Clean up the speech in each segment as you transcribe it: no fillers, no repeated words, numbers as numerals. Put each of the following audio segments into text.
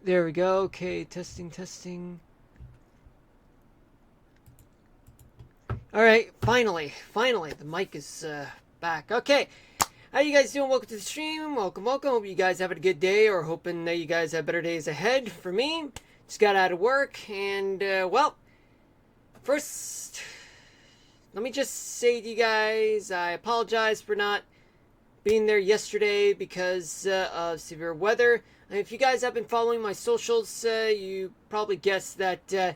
There we go. Okay, testing, testing. All right, finally, the mic is back. Okay, how you guys doing? Welcome to the stream. Welcome, welcome. Hope you guys having a good day, or hoping that you guys have better days ahead. For me, just got out of work, and well, first, let me just say to you guys, I apologize for not being there yesterday because of severe weather. If you guys have been following my socials, you probably guessed that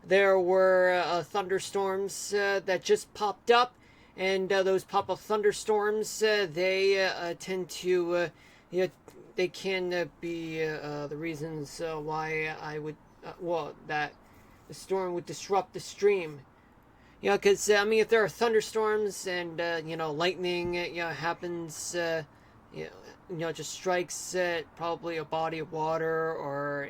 there were thunderstorms that just popped up, and those pop-up thunderstorms they tend to you know, they can be the reasons why I would that the storm would disrupt the stream. Because I mean, if there are thunderstorms and lightning, happens, just strikes probably a body of water or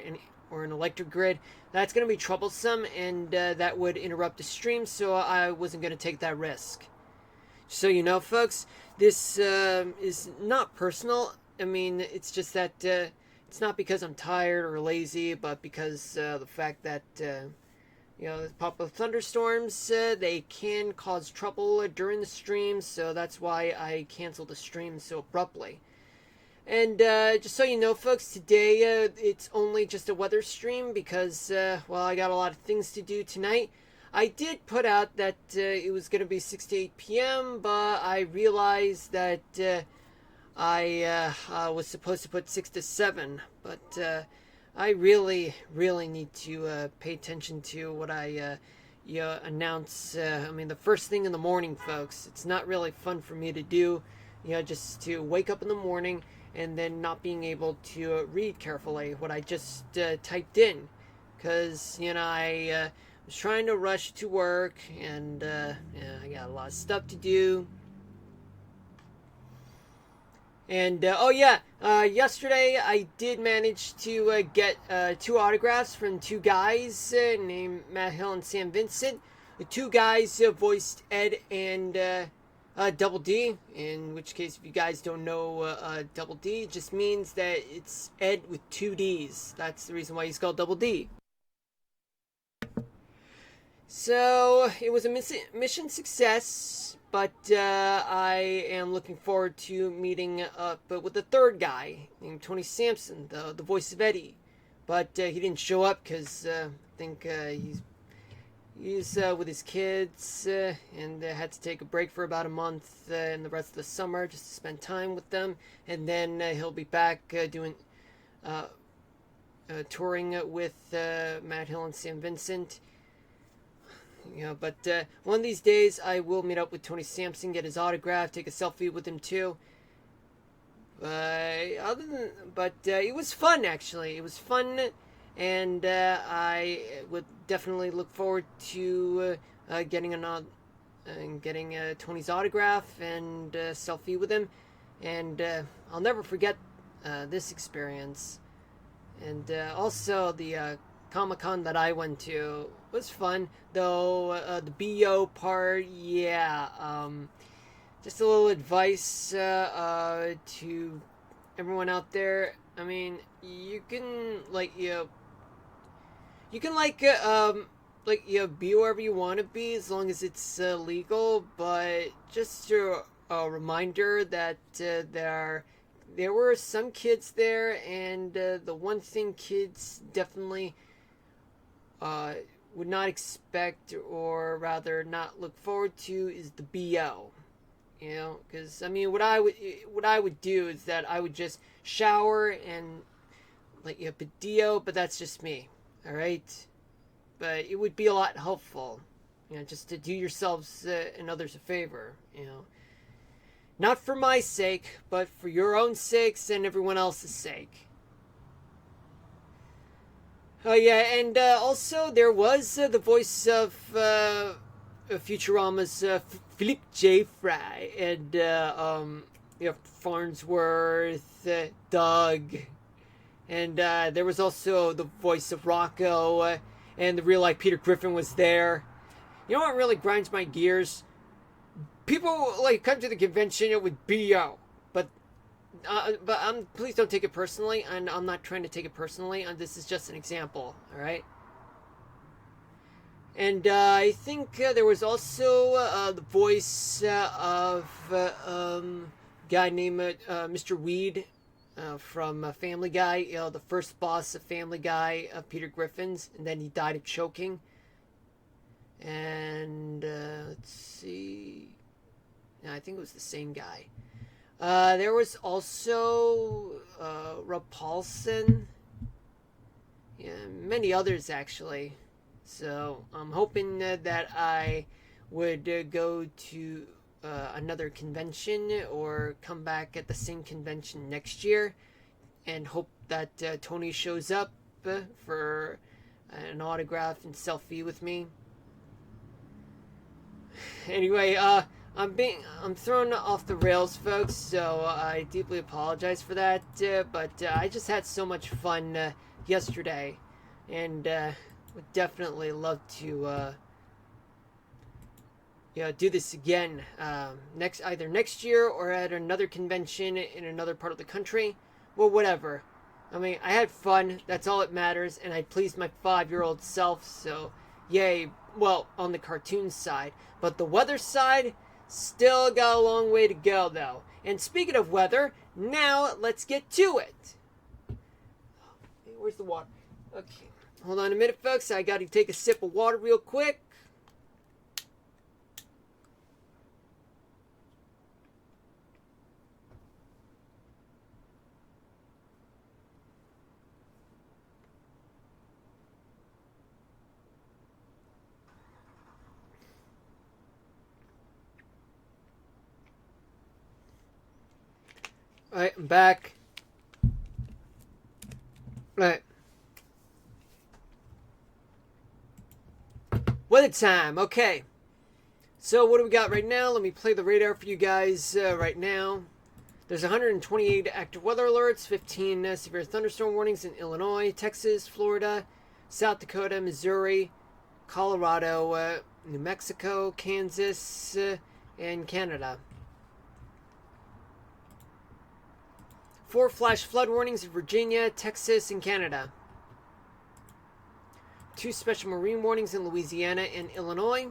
an electric grid, that's going to be troublesome, and that would interrupt the stream. So I wasn't going to take that risk. So folks, this is not personal. I mean, it's just that it's not because I'm tired or lazy, but because the fact that pop-up thunderstorms, they can cause trouble during the stream, so that's why I canceled the stream so abruptly. And just so you know, folks, today it's only just a weather stream because, I got a lot of things to do tonight. I did put out that it was going to be 6 to 8 p.m., but I realized that I was supposed to put 6 to 7, but I really, really need to pay attention to what I announce. I mean, the first thing in the morning, folks. It's not really fun for me to do, just to wake up in the morning and then not being able to read carefully what I just typed in. Because, I was trying to rush to work, and I got a lot of stuff to do. And yesterday I did manage to get 2 autographs from 2 guys named Matt Hill and Sam Vincent. The 2 guys voiced Ed and Double D. In which case, if you guys don't know Double D, it just means that it's Ed with 2 Ds. That's the reason why he's called Double D. So it was a mission success, but I am looking forward to meeting up with the third guy named Tony Sampson, the voice of Eddie. But he didn't show up because I think he's with his kids and had to take a break for about a month and the rest of the summer just to spend time with them. And then he'll be back doing touring with Matt Hill and Sam Vincent. But one of these days I will meet up with Tony Sampson, get his autograph, take a selfie with him too. But it was fun, actually. It was fun, and I would definitely look forward to getting Tony's autograph and selfie with him. And I'll never forget this experience. And also the Comic-Con that I went to was fun, though the BO part, just a little advice to everyone out there. I mean, you can be wherever you want to be as long as it's legal. But just a reminder that there were some kids there, and the one thing kids definitely would not expect, or rather not look forward to, is the BO. Because I mean, what I would do is that I would just shower and pedio, but that's just me. All right, but it would be a lot helpful, just to do yourselves and others a favor. Not for my sake, but for your own sakes and everyone else's sake. Oh yeah, and also there was the voice of Futurama's Philippe J. Fry, and Farnsworth, Doug, and there was also the voice of Rocco, and the real life Peter Griffin was there. You know what really grinds my gears? People come to the convention with BO, but but please don't take it personally, and I'm not trying to take it personally. This is just an example, all right? And I think there was also the voice of guy named Mr. Weed from Family Guy. You know, the first boss of Family Guy, Peter Griffin's, and then he died of choking. And let's see. No, I think it was the same guy. There was also Rob Paulson. Yeah, many others actually. So I'm hoping that I would go to another convention or come back at the same convention next year, and hope that Tony shows up for an autograph and selfie with me. Anyway, I'm thrown off the rails, folks, so I deeply apologize for that. But I just had so much fun yesterday, and would definitely love to do this again either next year or at another convention in another part of the country. Well, whatever. I mean, I had fun. That's all that matters, and I pleased my 5-year-old self. So, yay. Well, on the cartoon side, but the weather side still got a long way to go, though. And speaking of weather, now let's get to it. Hey, where's the water? Okay. Hold on a minute, folks. I got to take a sip of water real quick. Alright, I'm back. Alright. Weather time. Okay. So what do we got right now? Let me play the radar for you guys right now. There's 128 active weather alerts, 15 severe thunderstorm warnings in Illinois, Texas, Florida, South Dakota, Missouri, Colorado, New Mexico, Kansas, and Canada. 4 flash flood warnings in Virginia, Texas, and Canada. 2 special marine warnings in Louisiana and Illinois.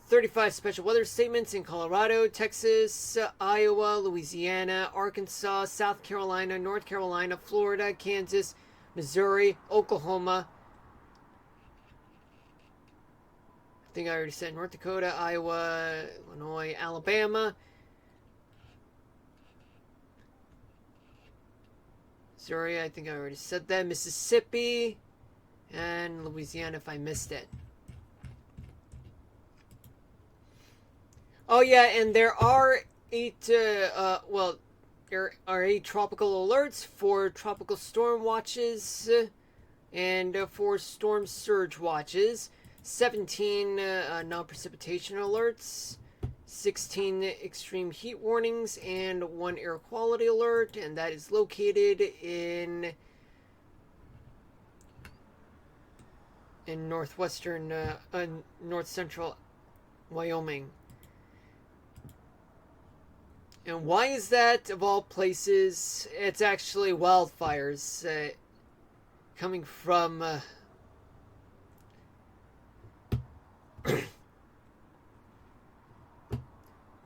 35 special weather statements in Colorado, Texas, Iowa, Louisiana, Arkansas, South Carolina, North Carolina, Florida, Kansas, Missouri, Oklahoma. I think I already said North Dakota, Iowa, Illinois, Alabama. Missouri, I think I already said that. Mississippi, and Louisiana if I missed it. Oh yeah, and there are 8, there are 8 tropical alerts, 4 tropical storm watches, and 4 storm surge watches, 17 non-precipitation alerts, 16 extreme heat warnings, and 1 air quality alert, and that is located in northwestern, north central Wyoming. And why is that, of all places? It's actually wildfires coming from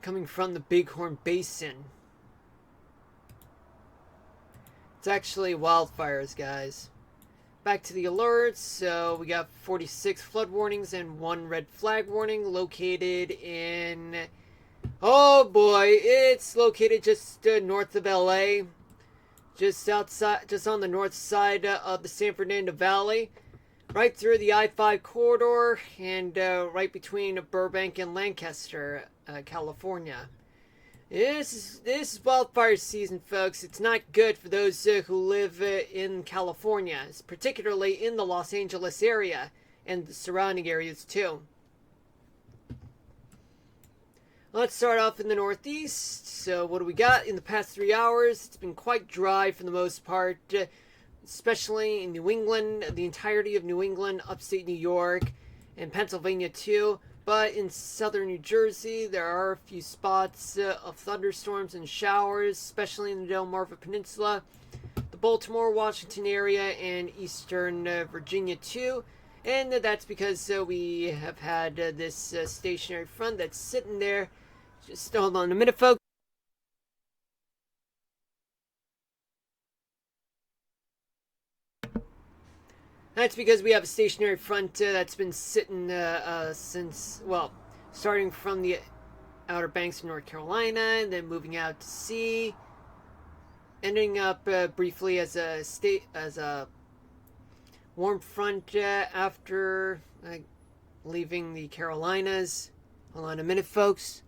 coming from the Bighorn Basin. It's actually wildfires, guys. Back to the alerts. So we got 46 flood warnings and 1 red flag warning located in... Oh boy, it's located just north of LA. Just outside, just on the north side of the San Fernando Valley. Right through the I-5 corridor and right between Burbank and Lancaster, California. This is wildfire season, folks. It's not good for those who live in California, particularly in the Los Angeles area and the surrounding areas too. Let's start off in the Northeast. So what do we got? In the past 3 hours, it's been quite dry for the most part, especially in New England, the entirety of New England, upstate New York, and Pennsylvania too. but in southern New Jersey, there are a few spots of thunderstorms and showers, especially in the Delmarva Peninsula, the Baltimore, Washington area, and eastern Virginia too. And that's because we have had this stationary front that's sitting there. Just hold on a minute, folks. That's because we have a stationary front that's been sitting since, well, starting from the Outer Banks of North Carolina, and then moving out to sea, ending up briefly as a warm front after leaving the Carolinas. Hold on a minute, folks.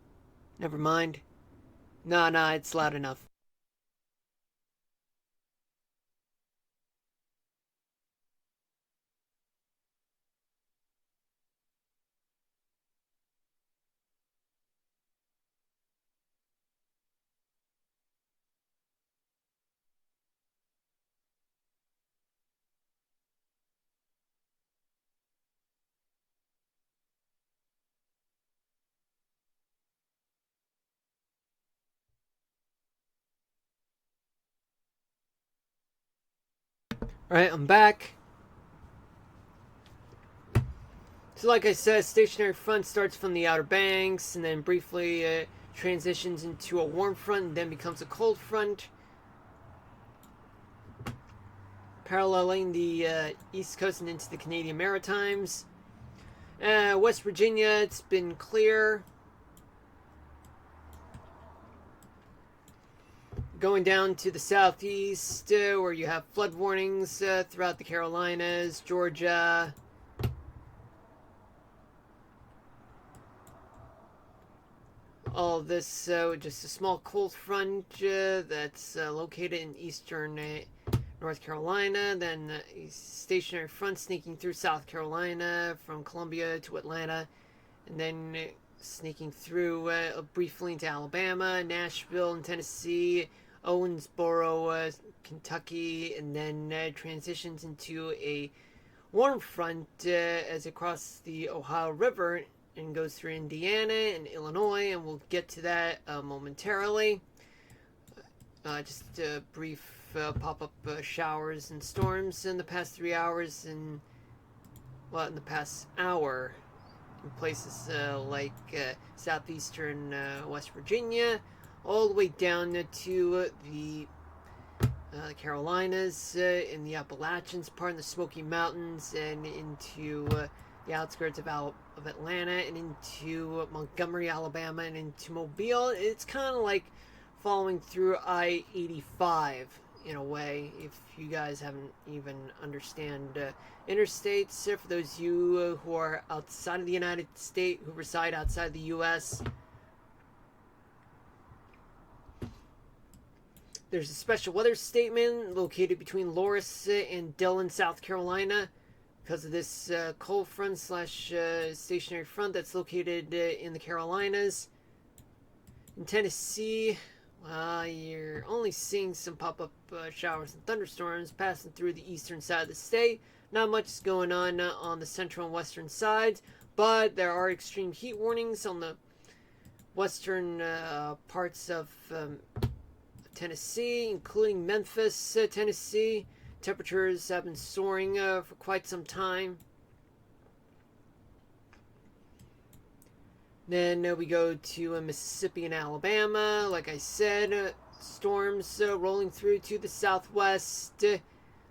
Never mind. Nah, it's loud enough. Alright, I'm back. So, like I said, stationary front starts from the Outer Banks and then briefly transitions into a warm front and then becomes a cold front, paralleling the East Coast and into the Canadian Maritimes. West Virginia, it's been clear. Going down to the southeast, where you have flood warnings throughout the Carolinas, Georgia. All of this, just a small cold front that's located in eastern North Carolina, then a stationary front sneaking through South Carolina from Columbia to Atlanta, and then sneaking through briefly into Alabama, Nashville, and Tennessee, Owensboro, Kentucky, and then transitions into a warm front as it crosses the Ohio River and goes through Indiana and Illinois, and we'll get to that momentarily. Just brief pop-up showers and storms in the past 3 hours, and well, in the past hour, in places like southeastern West Virginia, all the way down to the Carolinas, in the Appalachians part of the Smoky Mountains, and into the outskirts of Atlanta, and into Montgomery, Alabama, and into Mobile. It's kind of like following through I-85 in a way, if you guys haven't even understand interstates. For those of you who are outside of the United States, who reside outside the U.S., there's a special weather statement located between Loris and Dillon, South Carolina, because of this cold front slash stationary front that's located in the Carolinas. In Tennessee, you're only seeing some pop-up showers and thunderstorms passing through the eastern side of the state. Not much is going on the central and western sides, but there are extreme heat warnings on the western parts of Tennessee, including Memphis, Tennessee. Temperatures have been soaring for quite some time. Then we go to Mississippi and Alabama. Like I said, storms rolling through to the southwest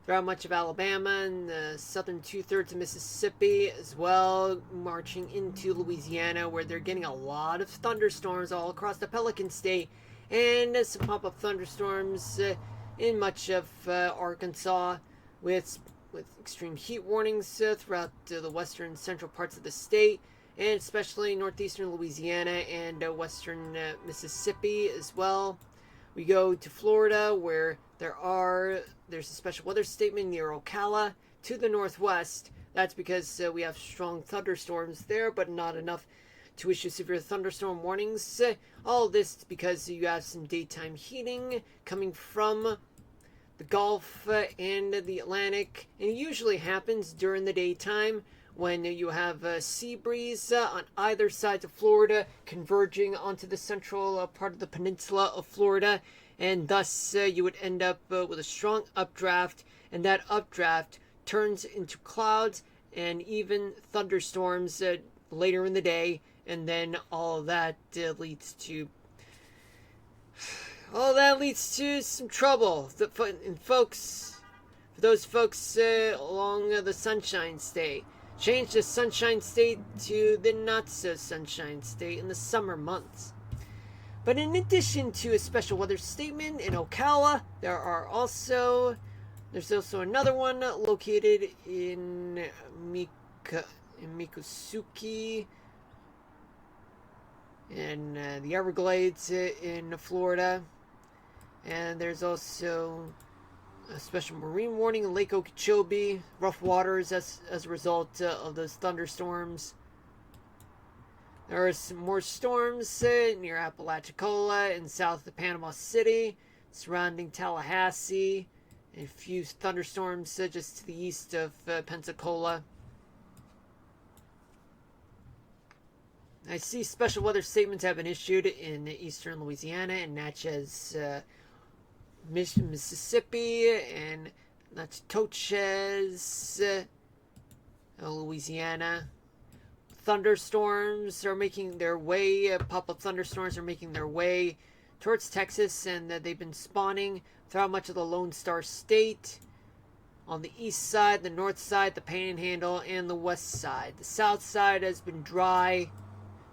throughout much of Alabama and the southern two-thirds of Mississippi as well, marching into Louisiana, where they're getting a lot of thunderstorms all across the Pelican State, and some pop-up thunderstorms in much of Arkansas, with extreme heat warnings throughout the western central parts of the state, and especially northeastern Louisiana and western Mississippi as well. We go to Florida, where there's a special weather statement near Ocala to the northwest. That's because we have strong thunderstorms there, but not enough to issue severe thunderstorm warnings. All of this because you have some daytime heating coming from the Gulf and the Atlantic, and it usually happens during the daytime when you have a sea breeze on either side of Florida converging onto the central part of the peninsula of Florida, and thus you would end up with a strong updraft, and that updraft turns into clouds and even thunderstorms later in the day, and then all that leads to some trouble. And folks, for those folks along the Sunshine State, change the Sunshine State to the not so Sunshine State in the summer months. But in addition to a special weather statement in Ocala, there's also another one located in Miccosukee in the Everglades in Florida. And there's also a special marine warning in Lake Okeechobee, rough waters as a result of those thunderstorms. There are some more storms near Apalachicola and south of Panama City, surrounding Tallahassee, and a few thunderstorms just to the east of Pensacola. I see special weather statements have been issued in eastern Louisiana and Natchez, Mississippi, and Natchitoches, Louisiana. Thunderstorms are making their way, pop-up thunderstorms are making their way towards Texas, and they've been spawning throughout much of the Lone Star State. On the east side, the north side, the Panhandle, and the west side. The south side has been dry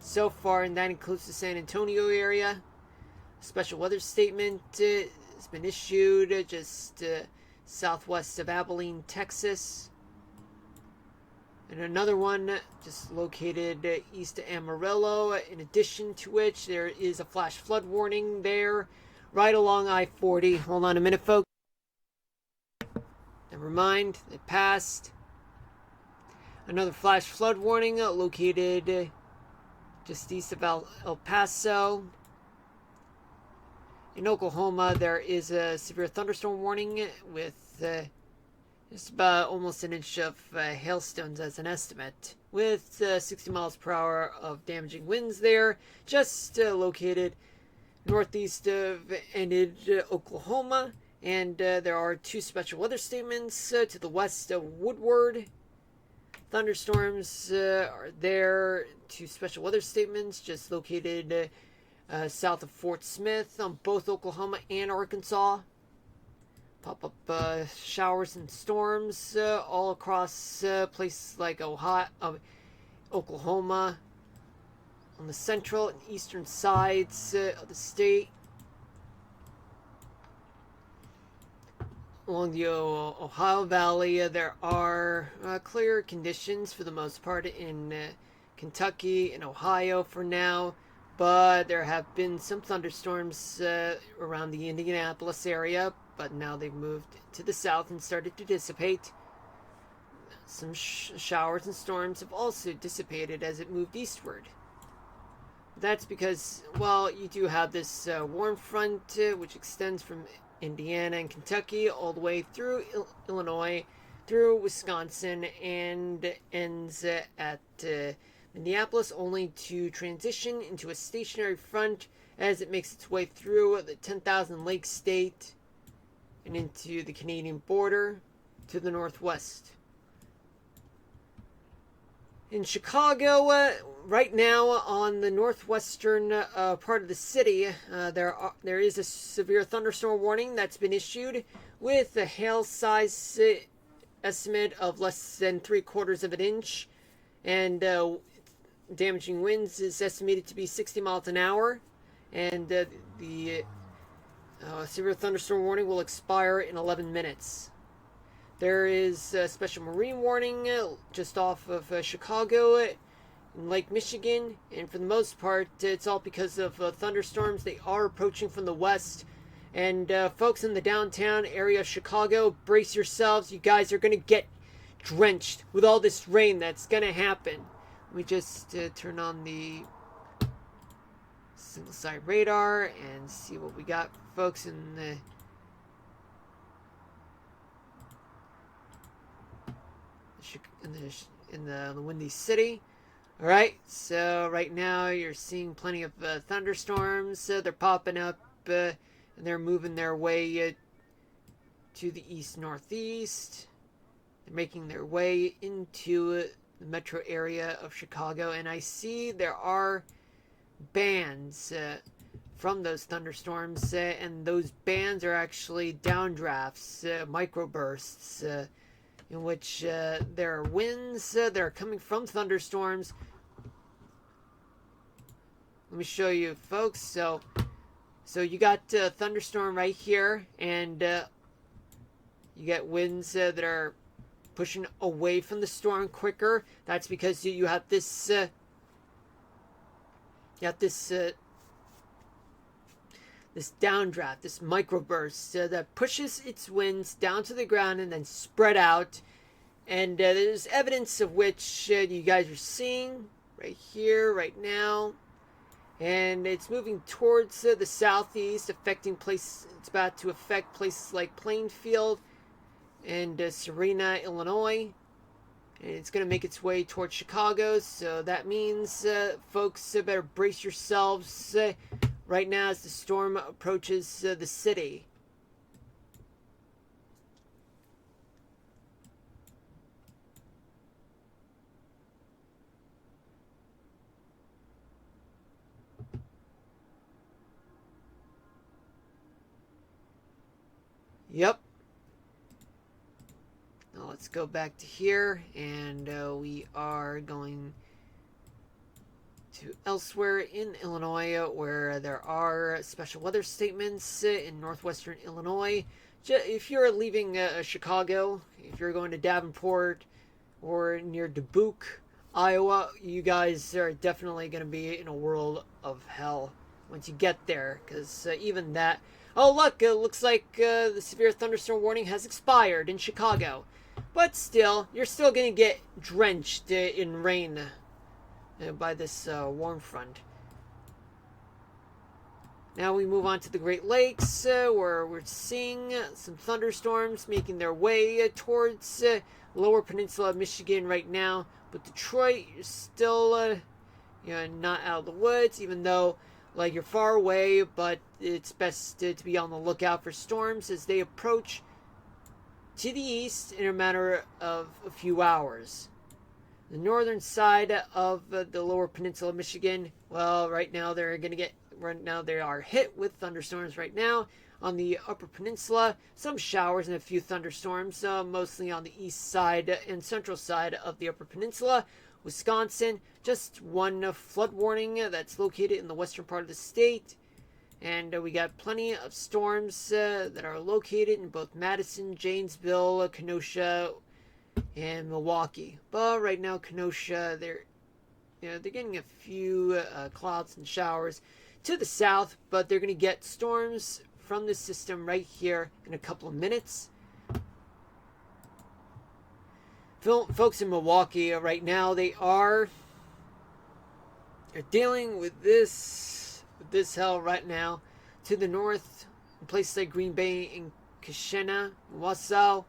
so far, and that includes the San Antonio area. A special weather statement has been issued just southwest of Abilene, Texas. And another one just located east of Amarillo, in addition to which there is a flash flood warning there right along I-40. Hold on a minute, folks. Never mind, it passed. Another flash flood warning located just east of El Paso. In Oklahoma, there is a severe thunderstorm warning with just about almost an inch of hailstones as an estimate, with 60 miles per hour of damaging winds there, just located northeast of Enid, Oklahoma. And there are two special weather statements to the west of Woodward. Thunderstorms are there. Two special weather statements just located south of Fort Smith on both Oklahoma and Arkansas. Pop-up showers and storms all across places like Oklahoma, on the central and eastern sides of the state. Along the Ohio Valley, there are clear conditions for the most part in Kentucky and Ohio for now, but there have been some thunderstorms around the Indianapolis area, but now they've moved to the south and started to dissipate. Some showers and storms have also dissipated as it moved eastward. That's because, well, you do have this warm front which extends from Indiana and Kentucky all the way through Illinois, through Wisconsin, and ends at Minneapolis, only to transition into a stationary front as it makes its way through the 10,000 Lake State and into the Canadian border to the northwest. In Chicago, right now on the northwestern part of the city, there is a severe thunderstorm warning that's been issued with a hail size estimate of less than 3/4 of an inch, and damaging winds is estimated to be 60 miles an hour, and the severe thunderstorm warning will expire in 11 minutes. There is a special marine warning just off of Chicago in Lake Michigan, and for the most part, it's all because of thunderstorms. They are approaching from the west, and folks in the downtown area of Chicago, brace yourselves. You guys are going to get drenched with all this rain that's going to happen. Let me just turn on the single side radar and see what we got, folks, in the in the Windy City. All right, so right now you're seeing plenty of thunderstorms. They're popping up, and they're moving their way to the east-northeast. They're making their way into the metro area of Chicago, and I see there are bands from those thunderstorms, and those bands are actually downdrafts, microbursts, in which there are winds that are coming from thunderstorms. Let me show you, folks. So you got a thunderstorm right here, and you get winds that are pushing away from the storm quicker. That's because you have this this downdraft, this microburst that pushes its winds down to the ground and then spread out. And there's evidence of which you guys are seeing right here, right now. And it's moving towards the southeast, affecting places. It's about to affect places like Plainfield and Serena, Illinois. And it's going to make its way towards Chicago. So that means, folks, better brace yourselves right now as the storm approaches the city. Yep. Now let's go back to here, and we are going to elsewhere in Illinois, where there are special weather statements in northwestern Illinois. If you're leaving Chicago, if you're going to Davenport or near Dubuque, Iowa, you guys are definitely going to be in a world of hell once you get there, because even that... Oh, look, it looks like the severe thunderstorm warning has expired in Chicago. But still, you're still going to get drenched in rain by this warm front. Now we move on to the Great Lakes, where we're seeing some thunderstorms making their way towards lower peninsula of Michigan right now. But Detroit, you're still not out of the woods, even though you're far away, but it's best to be on the lookout for storms as they approach to the east in a matter of a few hours. The northern side of the lower peninsula of Michigan, well, right now they are hit with thunderstorms right now. On the upper peninsula, some showers and a few thunderstorms, mostly on the east side and central side of the upper peninsula. Wisconsin, just one flood warning that's located in the western part of the state. And we got plenty of storms that are located in both Madison, Janesville, Kenosha, and Milwaukee. But right now, Kenosha, they're getting a few clouds and showers to the south, but they're going to get storms from the system right here in a couple of minutes. Folks in Milwaukee right now, they're dealing with this hell right now. To the north, in places like Green Bay and Keshena, Wausau,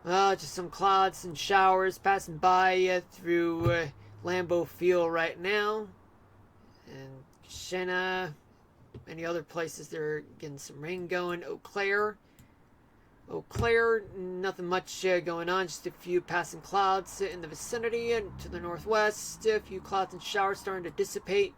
just some clouds and showers passing by through Lambeau Field right now. And Keshena, many other places, they're getting some rain going. Eau Claire, nothing much going on, just a few passing clouds in the vicinity. And to the northwest, a few clouds and showers starting to dissipate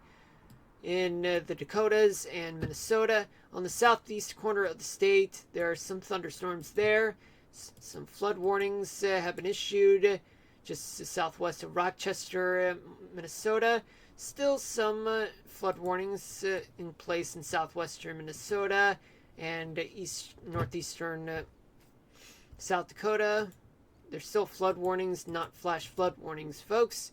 in the Dakotas and Minnesota. On the southeast corner of the state, there are some thunderstorms there. Some flood warnings have been issued just southwest of Rochester, Minnesota. Still some flood warnings in place in southwestern Minnesota and northeastern South Dakota. There's still flood warnings, not flash flood warnings, folks.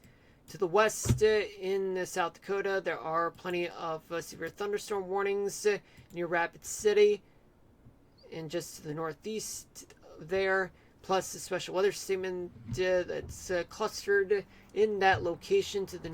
To the west in South Dakota, there are plenty of severe thunderstorm warnings near Rapid City. And just to the northeast there, plus a special weather statement that's clustered in that location to the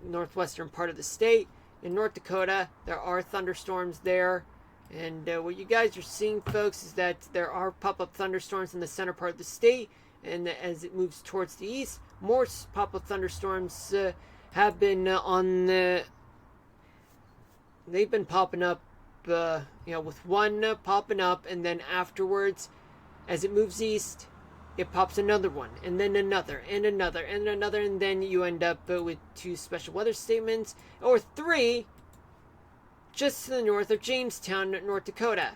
northwestern part of the state. In North Dakota, there are thunderstorms there. And what you guys are seeing, folks, is that there are pop-up thunderstorms in the center part of the state. and as it moves towards the east, more pop-up thunderstorms have been on the. They've been popping up, with one popping up, and then afterwards, as it moves east, it pops another one, and then another, and another, and another, and then you end up with 2 special weather statements, or 3, just to the north of Jamestown, North Dakota.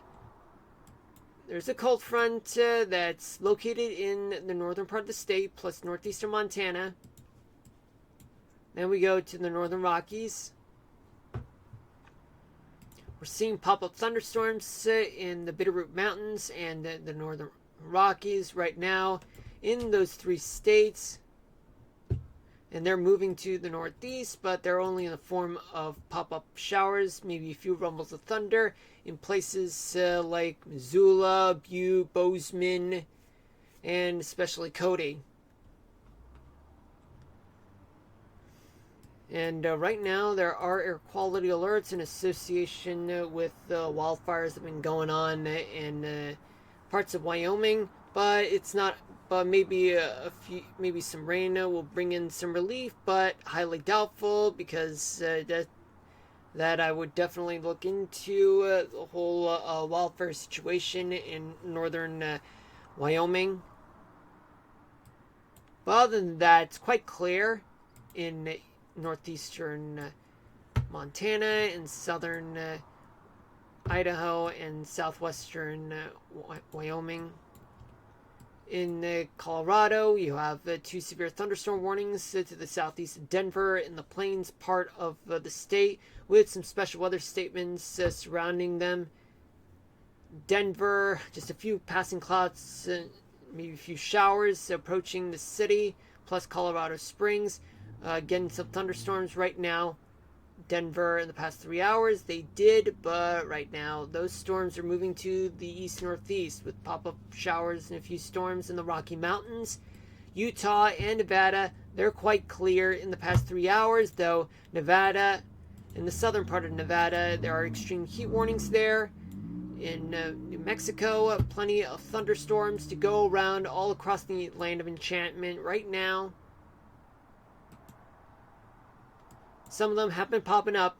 There's a cold front that's located in the northern part of the state, plus northeastern Montana. Then we go to the northern Rockies. We're seeing pop-up thunderstorms in the Bitterroot Mountains and the northern Rockies right now in those 3 states. And they're moving to the northeast, but they're only in the form of pop-up showers, maybe a few rumbles of thunder in places like Missoula, Butte, Bozeman, and especially Cody. And right now there are air quality alerts in association with wildfires that have been going on in parts of Wyoming, but it's not. But maybe maybe some rain will bring in some relief, but highly doubtful, because that I would definitely look into the whole wildfire situation in northern Wyoming. But other than that, it's quite clear in northeastern Montana and southern Idaho and southwestern Wyoming. In Colorado, you have 2 severe thunderstorm warnings to the southeast of Denver in the plains part of the state, with some special weather statements surrounding them. Denver, just a few passing clouds, maybe a few showers approaching the city, plus Colorado Springs. Getting some thunderstorms right now. Denver in the past 3 hours, they did, but right now those storms are moving to the east-northeast with pop-up showers and a few storms in the Rocky Mountains. Utah and Nevada, they're quite clear in the past 3 hours, though Nevada, in the southern part of Nevada, there are extreme heat warnings there. In New Mexico, plenty of thunderstorms to go around all across the land of enchantment right now. Some of them have been popping up.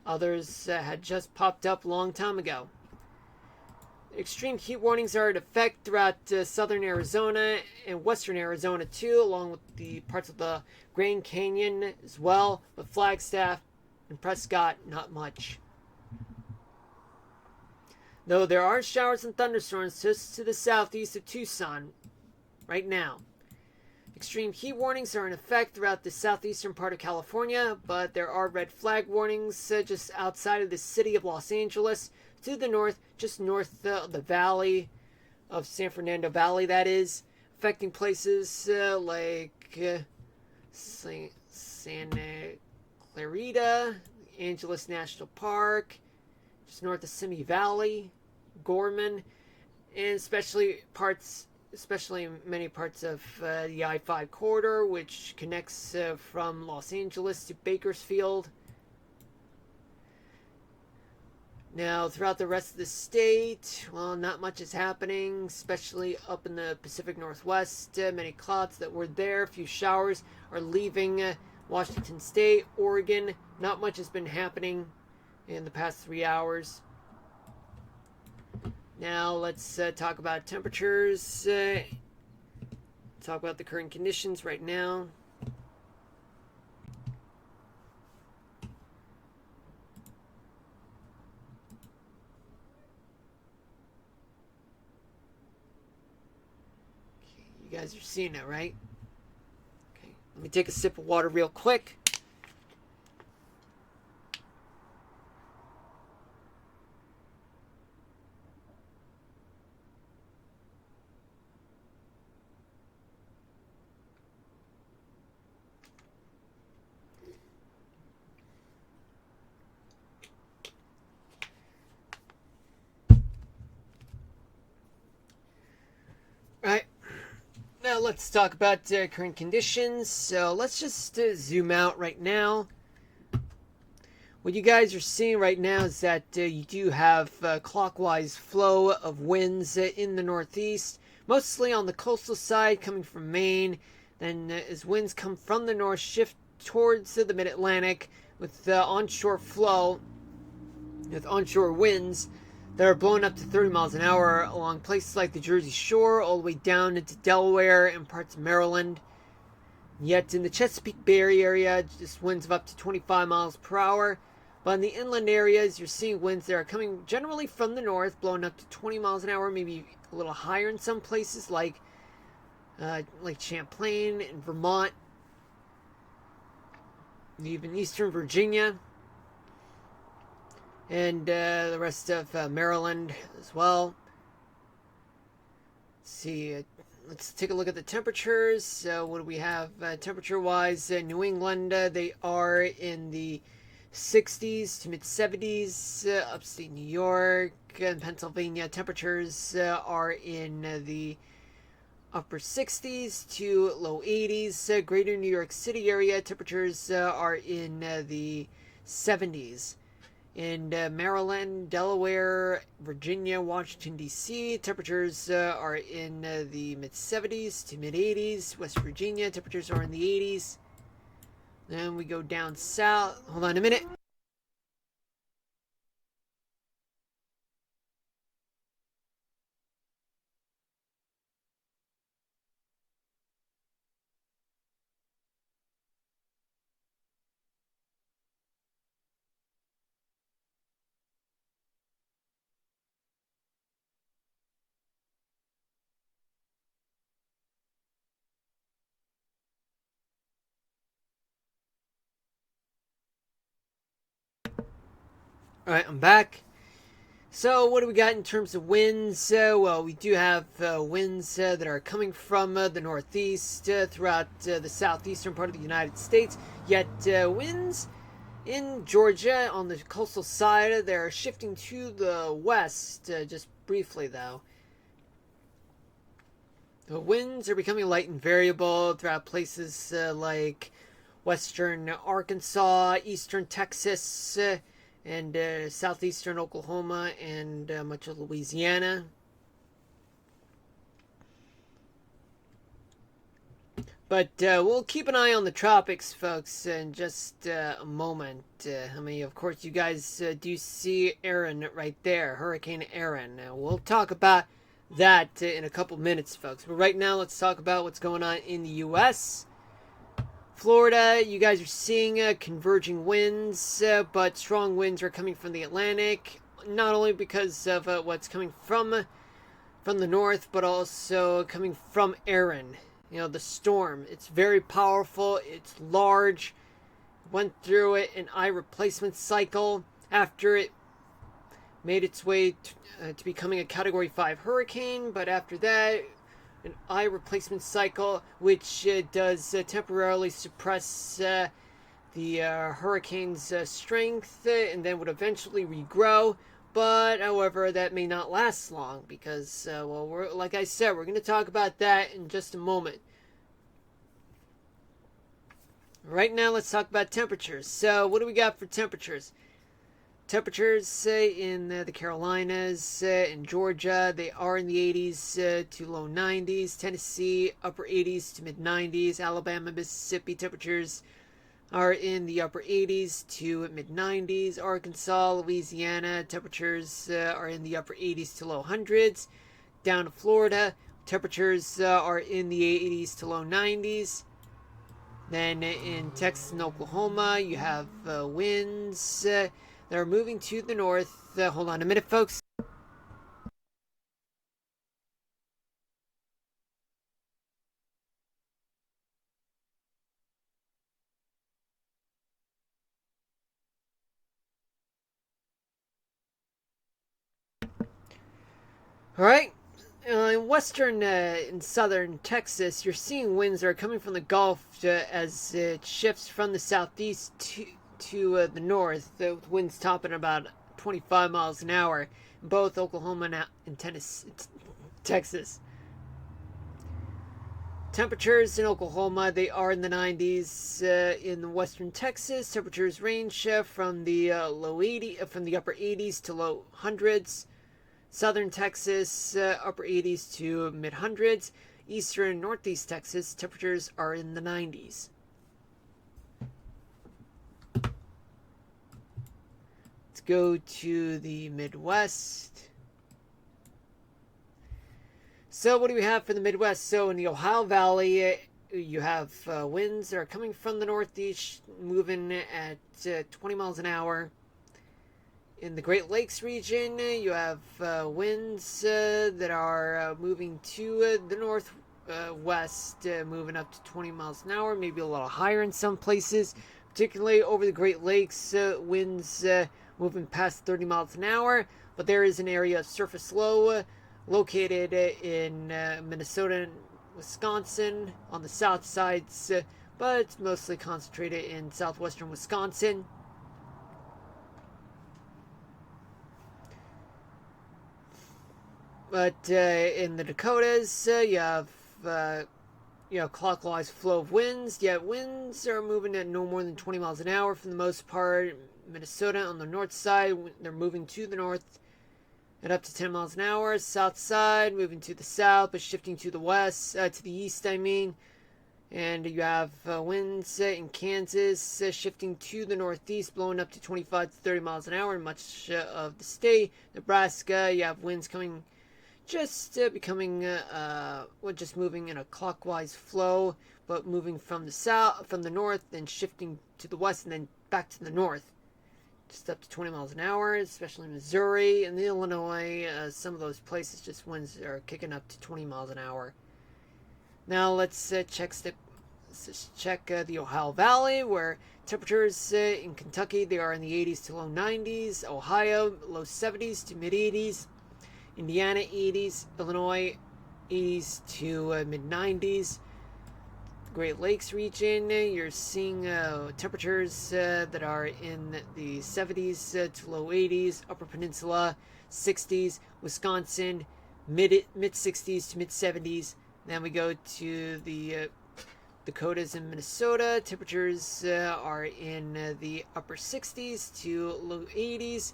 Others had just popped up a long time ago. Extreme heat warnings are in effect throughout southern Arizona and western Arizona too, along with the parts of the Grand Canyon as well. But Flagstaff and Prescott, not much. Though there are showers and thunderstorms just to the southeast of Tucson right now. Extreme heat warnings are in effect throughout the southeastern part of California, but there are red flag warnings just outside of the city of Los Angeles, to the north, just north of the valley of San Fernando Valley, that is, affecting places like Santa Clarita, Angeles National Park, just north of Simi Valley, Gorman, and especially many parts of the I-5 corridor, which connects from Los Angeles to Bakersfield. Now, throughout the rest of the state, well, not much is happening, especially up in the Pacific Northwest. Many clouds that were there, a few showers are leaving Washington State, Oregon. Not much has been happening in the past 3 hours. Now let's talk about temperatures. Talk about the current conditions right now. Okay, you guys are seeing it, right? Okay, let me take a sip of water real quick. Right. Now let's talk about current conditions. So let's just zoom out right now. What you guys are seeing right now is that you do have clockwise flow of winds in the northeast. mostly on the coastal side coming from Maine. Then as winds come from the north, shift towards the mid-Atlantic with onshore flow, with onshore winds that are blowing up to 30 miles an hour along places like the Jersey Shore, all the way down into Delaware and parts of Maryland. Yet in the Chesapeake Bay Area, just winds of up to 25 miles per hour. But in the inland areas, you're seeing winds that are coming generally from the north, blowing up to 20 miles an hour, maybe a little higher in some places like Champlain and Vermont, even eastern Virginia, and the rest of Maryland as well. Let's see. Let's take a look at the temperatures. What do we have temperature-wise? New England, they are in the 60s to mid-70s. Upstate New York and Pennsylvania, temperatures are in the upper 60s to low 80s. Greater New York City area, temperatures are in the 70s. In Maryland, Delaware, Virginia, Washington, D.C., temperatures are in the mid-70s to mid-80s. West Virginia, temperatures are in the 80s. Then we go down south. Hold on a minute. Alright, I'm back. So, what do we got in terms of winds? Well, we do have winds that are coming from the northeast throughout the southeastern part of the United States. Yet, winds in Georgia on the coastal side, they're shifting to the west, just briefly though. The winds are becoming light and variable throughout places like western Arkansas, eastern Texas, and southeastern Oklahoma and much of Louisiana. But we'll keep an eye on the tropics, folks, in just a moment. I mean, of course, you guys do see Aaron right there, Hurricane Aaron. We'll talk about that in a couple minutes, folks. But right now, let's talk about what's going on in the U.S. Florida, you guys are seeing converging winds, but strong winds are coming from the Atlantic, not only because of what's coming from the north, but also coming from Aaron. You know, the storm. It's very powerful. It's large. Went through an eye replacement cycle after it made its way to becoming a Category 5 hurricane, but after that, an eye replacement cycle, which does temporarily suppress the hurricane's strength and then would eventually regrow. But, however, that may not last long because, well, like I said, we're going to talk about that in just a moment. Right now, let's talk about temperatures. So, what do we got for temperatures? Temperatures in the Carolinas, in Georgia, they are in the 80s to low 90s. Tennessee, upper 80s to mid 90s. Alabama, Mississippi, temperatures are in the upper 80s to mid 90s. Arkansas, Louisiana, temperatures are in the upper 80s to low hundreds. Down to Florida, temperatures are in the 80s to low 90s. Then in Texas and Oklahoma, you have winds that are moving to the north. Hold on a minute, folks. All right. In western and southern Texas, you're seeing winds that are coming from the Gulf as it shifts from the southeast to the north, with winds topping about 25 miles an hour in both Oklahoma and Texas. Temperatures in Oklahoma, they are in the 90s. In western Texas, temperatures range from the upper 80s to low hundreds. Southern Texas, upper 80s to mid hundreds. Eastern and Northeast Texas, temperatures are in the 90s. Let's go to the Midwest. So what do we have for the Midwest? So in the Ohio Valley, you have winds that are coming from the northeast, moving at 20 miles an hour. In the Great Lakes region, you have winds that are moving to the northwest, moving up to 20 miles an hour, maybe a little higher in some places, particularly over the Great Lakes, winds moving past 30 miles an hour. But there is an area of surface low located in Minnesota and Wisconsin on the south sides, but it's mostly concentrated in southwestern Wisconsin. But in the Dakotas, you have clockwise flow of winds. Yet winds are moving at no more than 20 miles an hour for the most part. Minnesota on the north side, they're moving to the north at up to 10 miles an hour. South side, moving to the south, but shifting to the west, to the east, I mean. And you have winds in Kansas shifting to the northeast, blowing up to 25 to 30 miles an hour in much of the state. Nebraska, you have winds coming, just just moving in a clockwise flow, but moving from the north, then shifting to the west, and then back to the north. Just up to 20 miles an hour, especially in Missouri and Illinois. Some of those places, just winds are kicking up to 20 miles an hour. Now let's check the Ohio Valley, where temperatures in Kentucky, they are in the 80s to low 90s. Ohio, low 70s to mid 80s. Indiana, 80s. Illinois, 80s to mid 90s. Great Lakes region, you're seeing temperatures that are in the 70s to low 80s. Upper Peninsula, 60s. Wisconsin, mid 60s to mid 70s. Then we go to the Dakotas and Minnesota. Temperatures are in the upper 60s to low 80s.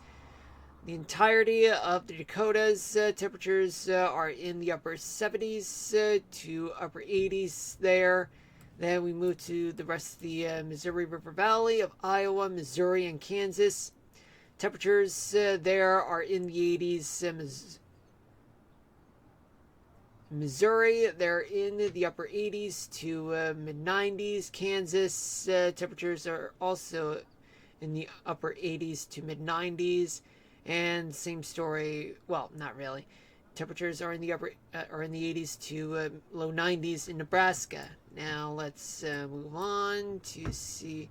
The entirety of the Dakotas, temperatures are in the upper 70s to upper 80s there. Then we move to the rest of the Missouri River Valley of Iowa, Missouri, and Kansas. Temperatures there are in the 80s. Missouri, they're in the upper 80s to mid 90s. Kansas, temperatures are also in the upper 80s to mid 90s. And same story, well, not really. Temperatures are in the 80s to low 90s in Nebraska. Now let's move on to see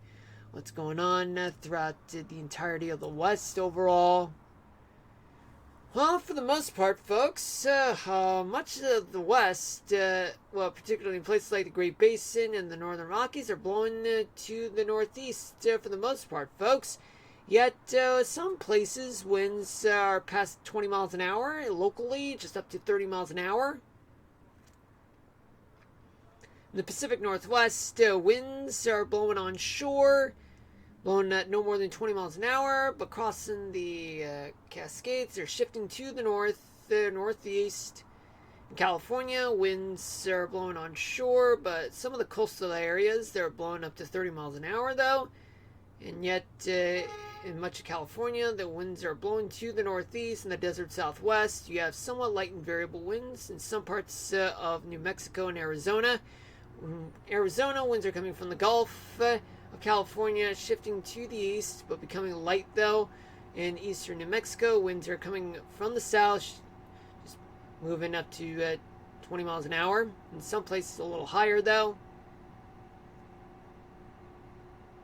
what's going on throughout the entirety of the West overall. Well, for the most part, folks, much of the West, particularly in places like the Great Basin and the Northern Rockies, are blowing to the northeast for the most part, folks. Yet, some places, winds are past 20 miles an hour, locally, just up to 30 miles an hour. In the Pacific Northwest, winds are blowing onshore, blowing at no more than 20 miles an hour, but crossing the Cascades, they're shifting to the northeast. In California, winds are blowing onshore, but some of the coastal areas, they're blowing up to 30 miles an hour, though. And yet, in much of California, the winds are blowing to the northeast and the desert southwest. You have somewhat light and variable winds in some parts of New Mexico and Arizona. Arizona, winds are coming from the Gulf of California, shifting to the east, but becoming light, though. In eastern New Mexico, winds are coming from the south, just moving up to 20 miles an hour. In some places, a little higher, though.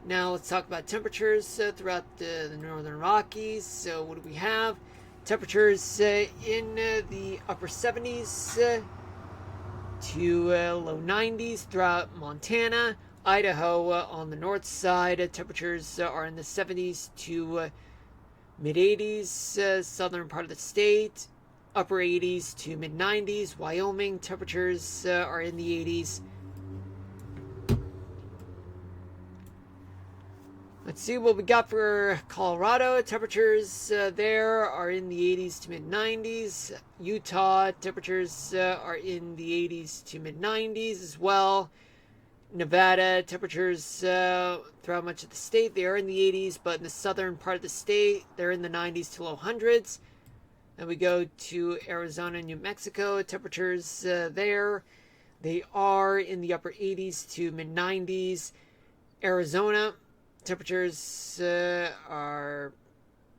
Now let's talk about temperatures throughout the Northern Rockies. So what do we have? Temperatures in the upper 70s to low 90s throughout Montana. Idaho on the north side, temperatures are in the 70s to mid 80s. Southern part of the state, upper 80s to mid 90s. Wyoming, temperatures are in the 80s. Let's see what we got for Colorado. Temperatures there are in the 80s to mid 90s. Utah temperatures are in the 80s to mid 90s as well. Nevada temperatures throughout much of the state, they are in the 80s, but in the southern part of the state, they're in the 90s to low hundreds. Then we go to Arizona and New Mexico. Temperatures there, they are in the upper 80s to mid 90s. Arizona temperatures are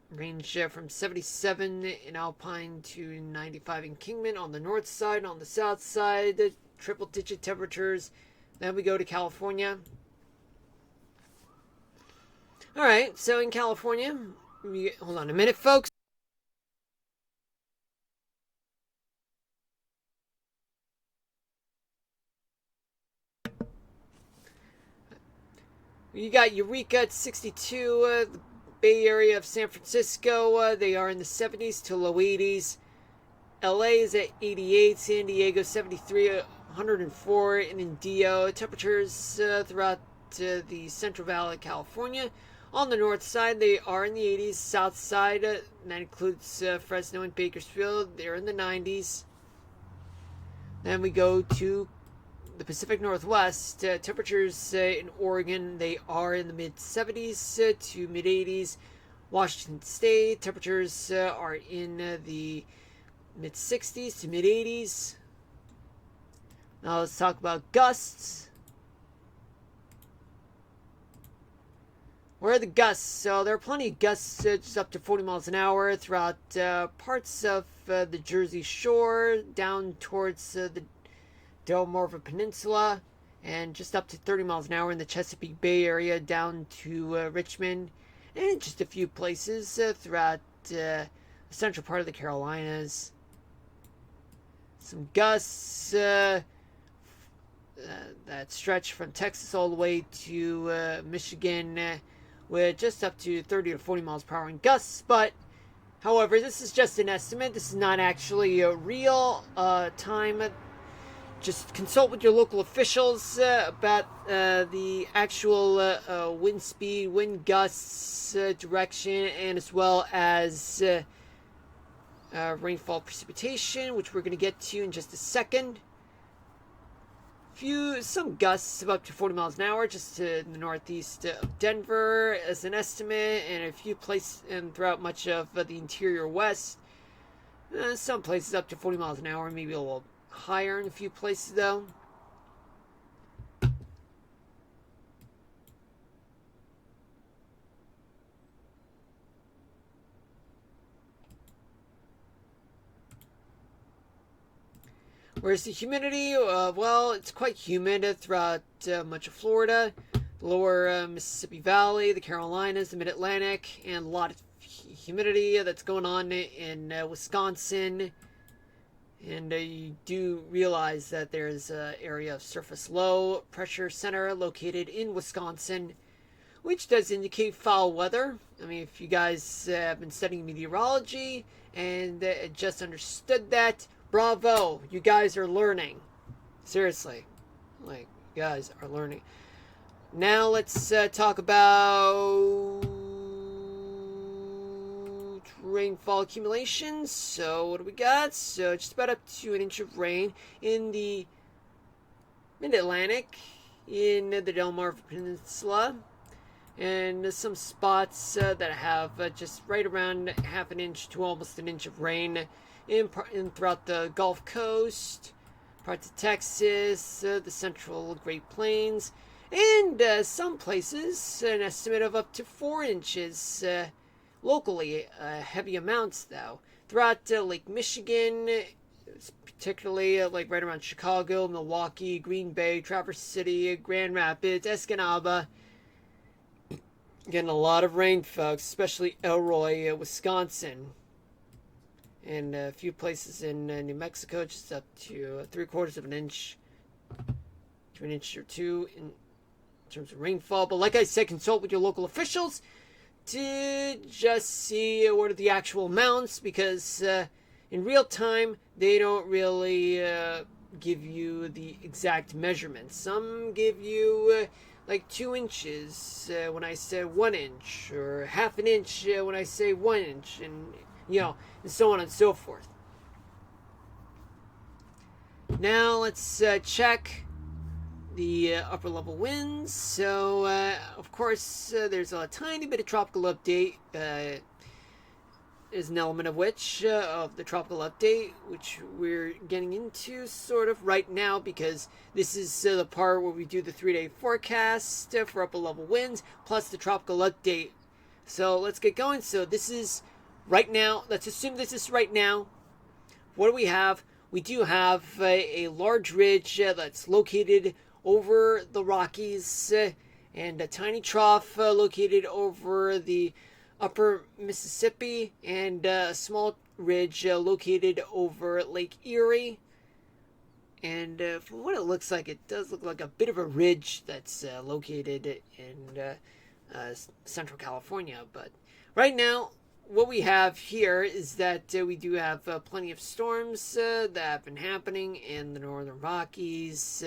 range from 77 in Alpine to 95 in Kingman on the north side. On the south side, triple digit temperatures. Then we go to California. All right, so in California, hold on a minute, folks. You got Eureka at 62, the Bay Area of San Francisco, they are in the 70s to low 80s. LA is at 88, San Diego 73, 104 in Indio. Temperatures throughout the Central Valley of California. On the north side, they are in the 80s. South side, and that includes Fresno and Bakersfield, they're in the 90s. Then we go to the Pacific Northwest. Temperatures in Oregon, they are in the mid 70s to mid 80s. Washington State, temperatures are in the mid 60s to mid 80s. Now let's talk about gusts. Where are the gusts? So there are plenty of gusts just up to 40 miles an hour throughout parts of the Jersey Shore, down towards the Delmarva Peninsula, and just up to 30 miles an hour in the Chesapeake Bay area down to Richmond, and just a few places throughout the central part of the Carolinas. Some gusts that stretch from Texas all the way to Michigan, with just up to 30 to 40 miles per hour in gusts. But however, this is just an estimate. This is not actually a real time. Just consult with your local officials about the actual wind speed, wind gusts, direction, and as well as rainfall precipitation, which we're going to get to in just a second. Some gusts of up to 40 miles an hour just to the northeast of Denver as an estimate, and a few places and throughout much of the interior west. Some places up to 40 miles an hour, maybe a little higher in a few places though. Where's the humidity? Well, it's quite humid throughout much of Florida, the lower Mississippi Valley, the Carolinas, the Mid-Atlantic, and a lot of humidity that's going on in Wisconsin. And you do realize that there's an area of surface low pressure center located in Wisconsin, which does indicate foul weather. I mean, if you guys have been studying meteorology and just understood that, bravo, you guys are learning. Seriously, like, you guys are learning. Now let's talk about rainfall accumulations. So what do we got? So just about up to an inch of rain in the Mid-Atlantic, in the Delmarva Peninsula, and some spots that have just right around half an inch to almost an inch of rain in throughout the Gulf Coast, parts of Texas, the central Great Plains, and some places an estimate of up to 4 inches locally. Heavy amounts though throughout Lake Michigan, particularly like right around Chicago, Milwaukee, Green Bay, Traverse City, Grand Rapids, Escanaba. Getting a lot of rain, folks, especially Elroy, Wisconsin, and a few places in New Mexico, just up to 3/4 of an inch to an inch or two in terms of rainfall. But like I said, consult with your local officials to just see what are the actual amounts, because in real time they don't really give you the exact measurements. Some give you like 2 inches when I say 1 inch, or half an inch when I say 1 inch, and and so on and so forth. Now let's check the upper level winds. So of course there's a tiny bit of tropical update. Is an element of the tropical update, which we're getting into sort of right now, because this is the part where we do the 3-day forecast for upper level winds plus the tropical update. So let's get going. So this is right now. Let's assume this is right now. What do we have? We do have a large ridge that's located over the Rockies, and a tiny trough located over the upper Mississippi, and a small ridge located over Lake Erie. And from what it looks like, it does look like a bit of a ridge that's located in Central California. But right now, what we have here is that we do have plenty of storms that have been happening in the northern Rockies,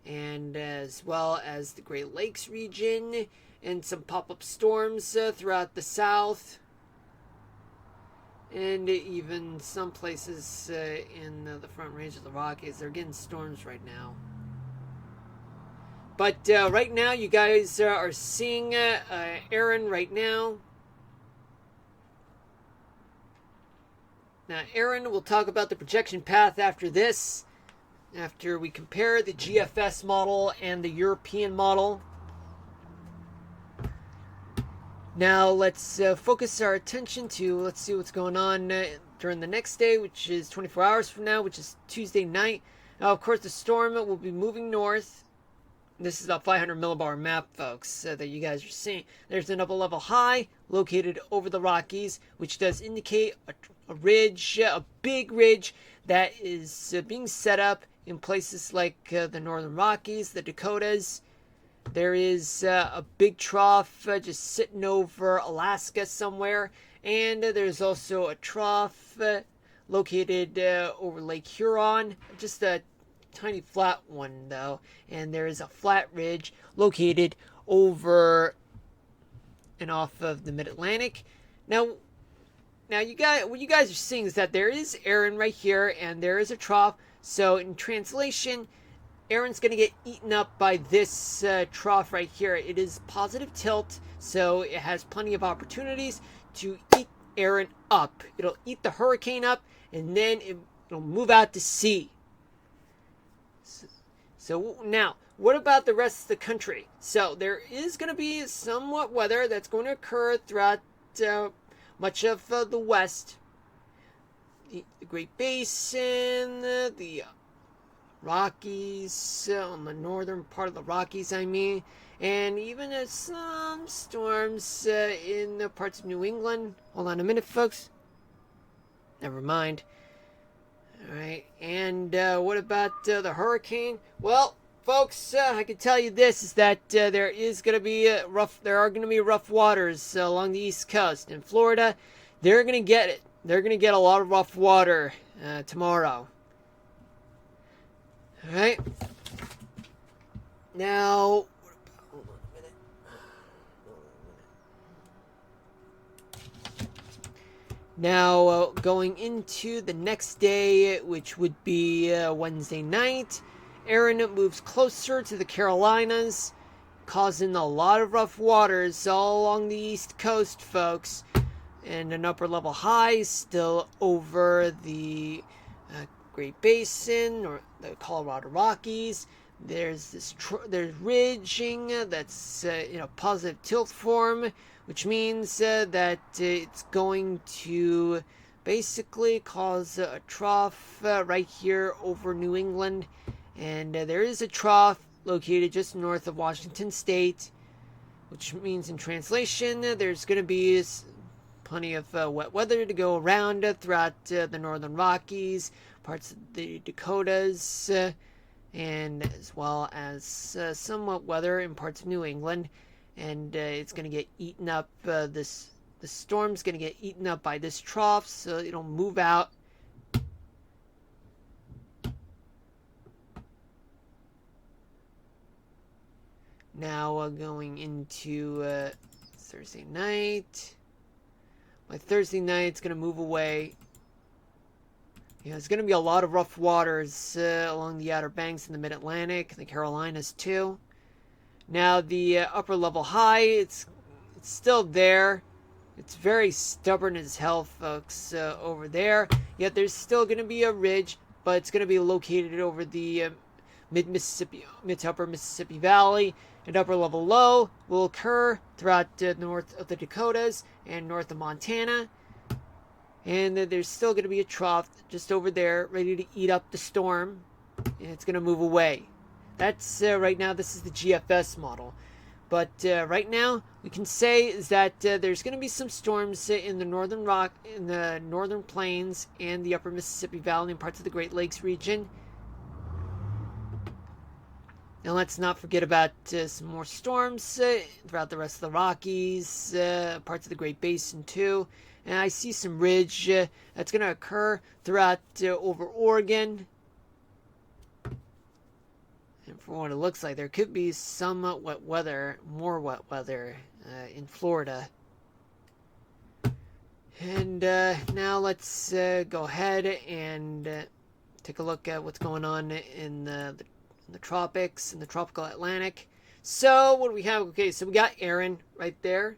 and as well as the Great Lakes region, and some pop-up storms throughout the south, and even some places in the front range of the Rockies. They're getting storms right now. But right now, you guys are seeing Aaron right now. Now, Aaron will talk about the projection path after this, after we compare the GFS model and the European model. Now let's focus our attention to, let's see what's going on during the next day, which is 24 hours from now, which is Tuesday night. Now, of course, the storm will be moving north. This is a 500 millibar map, folks, that you guys are seeing. There's an upper level high located over the Rockies, which does indicate a ridge, a big ridge that is being set up in places like the northern Rockies, the Dakotas. There is a big trough just sitting over Alaska somewhere, and there's also a trough located over Lake Huron, just a tiny flat one though, and there is a flat ridge located over and off of the Mid-Atlantic. Now you guys, what you guys are seeing is that there is Aaron right here, and there is a trough. So in translation, Aaron's going to get eaten up by this trough right here. It is positive tilt, so it has plenty of opportunities to eat Aaron up. It'll eat the hurricane up, and then it'll move out to sea. So now, what about the rest of the country? So there is going to be somewhat weather that's going to occur throughout much of the west. The Great Basin, the Rockies, on the northern part of the Rockies, I mean, and even some storms in the parts of New England. Hold on a minute, folks. Never mind. Alright, and what about the hurricane? Well, folks, I can tell you this, is that there are going to be rough waters along the East Coast. In Florida, they're going to get it. They're going to get a lot of rough water tomorrow. Alright. Now, hold on a minute. Now, going into the next day, which would be Wednesday night, Aaron moves closer to the Carolinas, causing a lot of rough waters all along the East Coast, folks. And an upper level high still over the Great Basin or the Colorado Rockies. There's there's ridging that's positive tilt form, which means that it's going to basically cause a trough right here over New England, and there is a trough located just north of Washington State, which means in translation there's going to be plenty of wet weather to go around throughout the northern Rockies, parts of the Dakotas, and as well as somewhat weather in parts of New England. And it's going to get eaten up. The storm's going to get eaten up by this trough, so it'll move out. Now going into Thursday night. My Thursday night's going to move away. Yeah, there's going to be a lot of rough waters along the Outer Banks in the Mid-Atlantic, the Carolinas too. Now the upper level high, it's still there. It's very stubborn as hell, folks, over there. Yet there's still going to be a ridge, but it's going to be located over the mid to upper Mississippi Valley. And upper level low will occur throughout north of the Dakotas and north of Montana. And there's still going to be a trough just over there ready to eat up the storm. And it's going to move away. That's right now, this is the GFS model. But right now, we can say is that there's going to be some storms in the northern plains and the upper Mississippi Valley and parts of the Great Lakes region. And let's not forget about some more storms throughout the rest of the Rockies, parts of the Great Basin too. And I see some ridge that's going to occur throughout over Oregon. And from what it looks like, there could be some wet weather, more wet weather in Florida. And now let's go ahead and take a look at what's going on in the tropics, in the tropical Atlantic. So what do we have? Okay, so we got Aaron right there.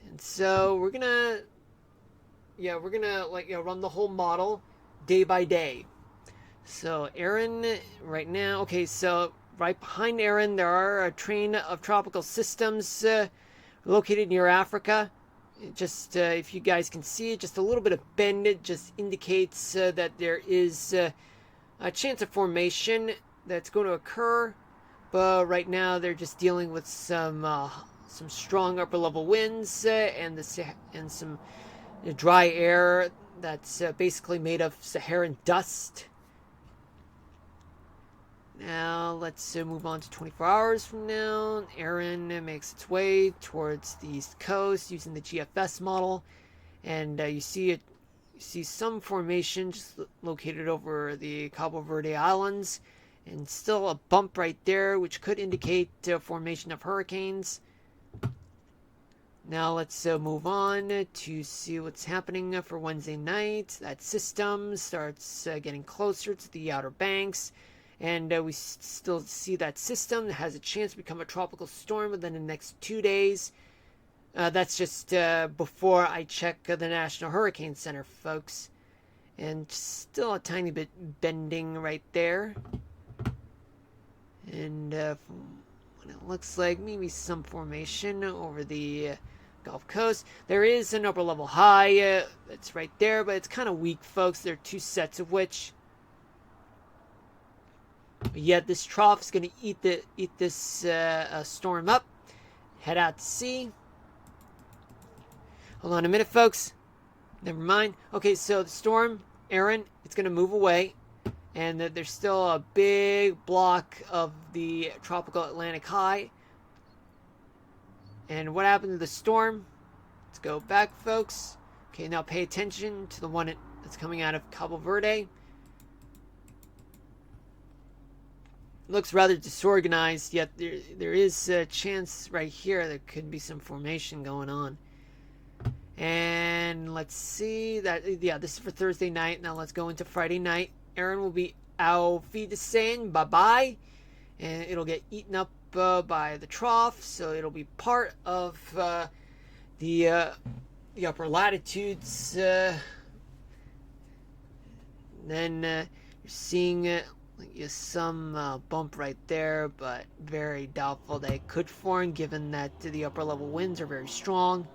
And so we're gonna run the whole model day by day. So Aaron right now, okay, so right behind Aaron there are a train of tropical systems located near Africa. Just if you guys can see it, just a little bit of bend, it just indicates that there is a chance of formation that's going to occur. But right now they're just dealing with some strong upper level winds and some dry air that's basically made of Saharan dust. Now let's move on to 24 hours from now. Aaron makes its way towards the east coast using the GFS model, and you see some formation just located over the Cabo Verde Islands, and still a bump right there, which could indicate formation of hurricanes. Now let's move on to see what's happening for Wednesday night. That system starts getting closer to the Outer Banks. And we still see that system that has a chance to become a tropical storm within the next 2 days. That's just before I check the National Hurricane Center, folks. And still a tiny bit bending right there. And from what it looks like, maybe some formation over the Gulf Coast. There is an upper level high that's right there, but it's kind of weak, folks. There are two sets of which. But yet this trough is going to eat this storm up, head out to sea. Hold on a minute, folks. Never mind. Okay, so the storm, Aaron, it's going to move away, and there's still a big block of the tropical Atlantic high. And what happened to the storm? Let's go back, folks. Okay, now pay attention to the one that's coming out of Cabo Verde. Looks rather disorganized, yet there is a chance right here there could be some formation going on. And let's see that, yeah, this is for Thursday night. Now let's go into Friday night. Aaron will be auf Wiedersehen, bye-bye, and it'll get eaten up by the trough, so it'll be part of the upper latitudes. Then you're seeing some bump right there, but very doubtful that it could form given that the upper level winds are very strong.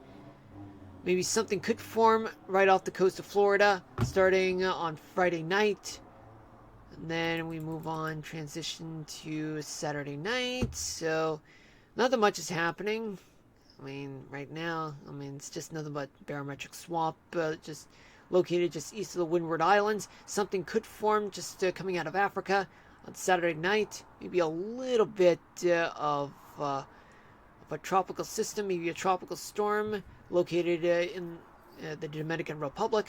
Maybe something could form right off the coast of Florida starting on Friday night. And then we move on, transition to Saturday night. So nothing much is happening. I mean, right now, it's just nothing but barometric swamp, just located just east of the Windward Islands. Something could form just coming out of Africa on Saturday night. Maybe a little bit of a tropical system, maybe a tropical storm located in the Dominican Republic.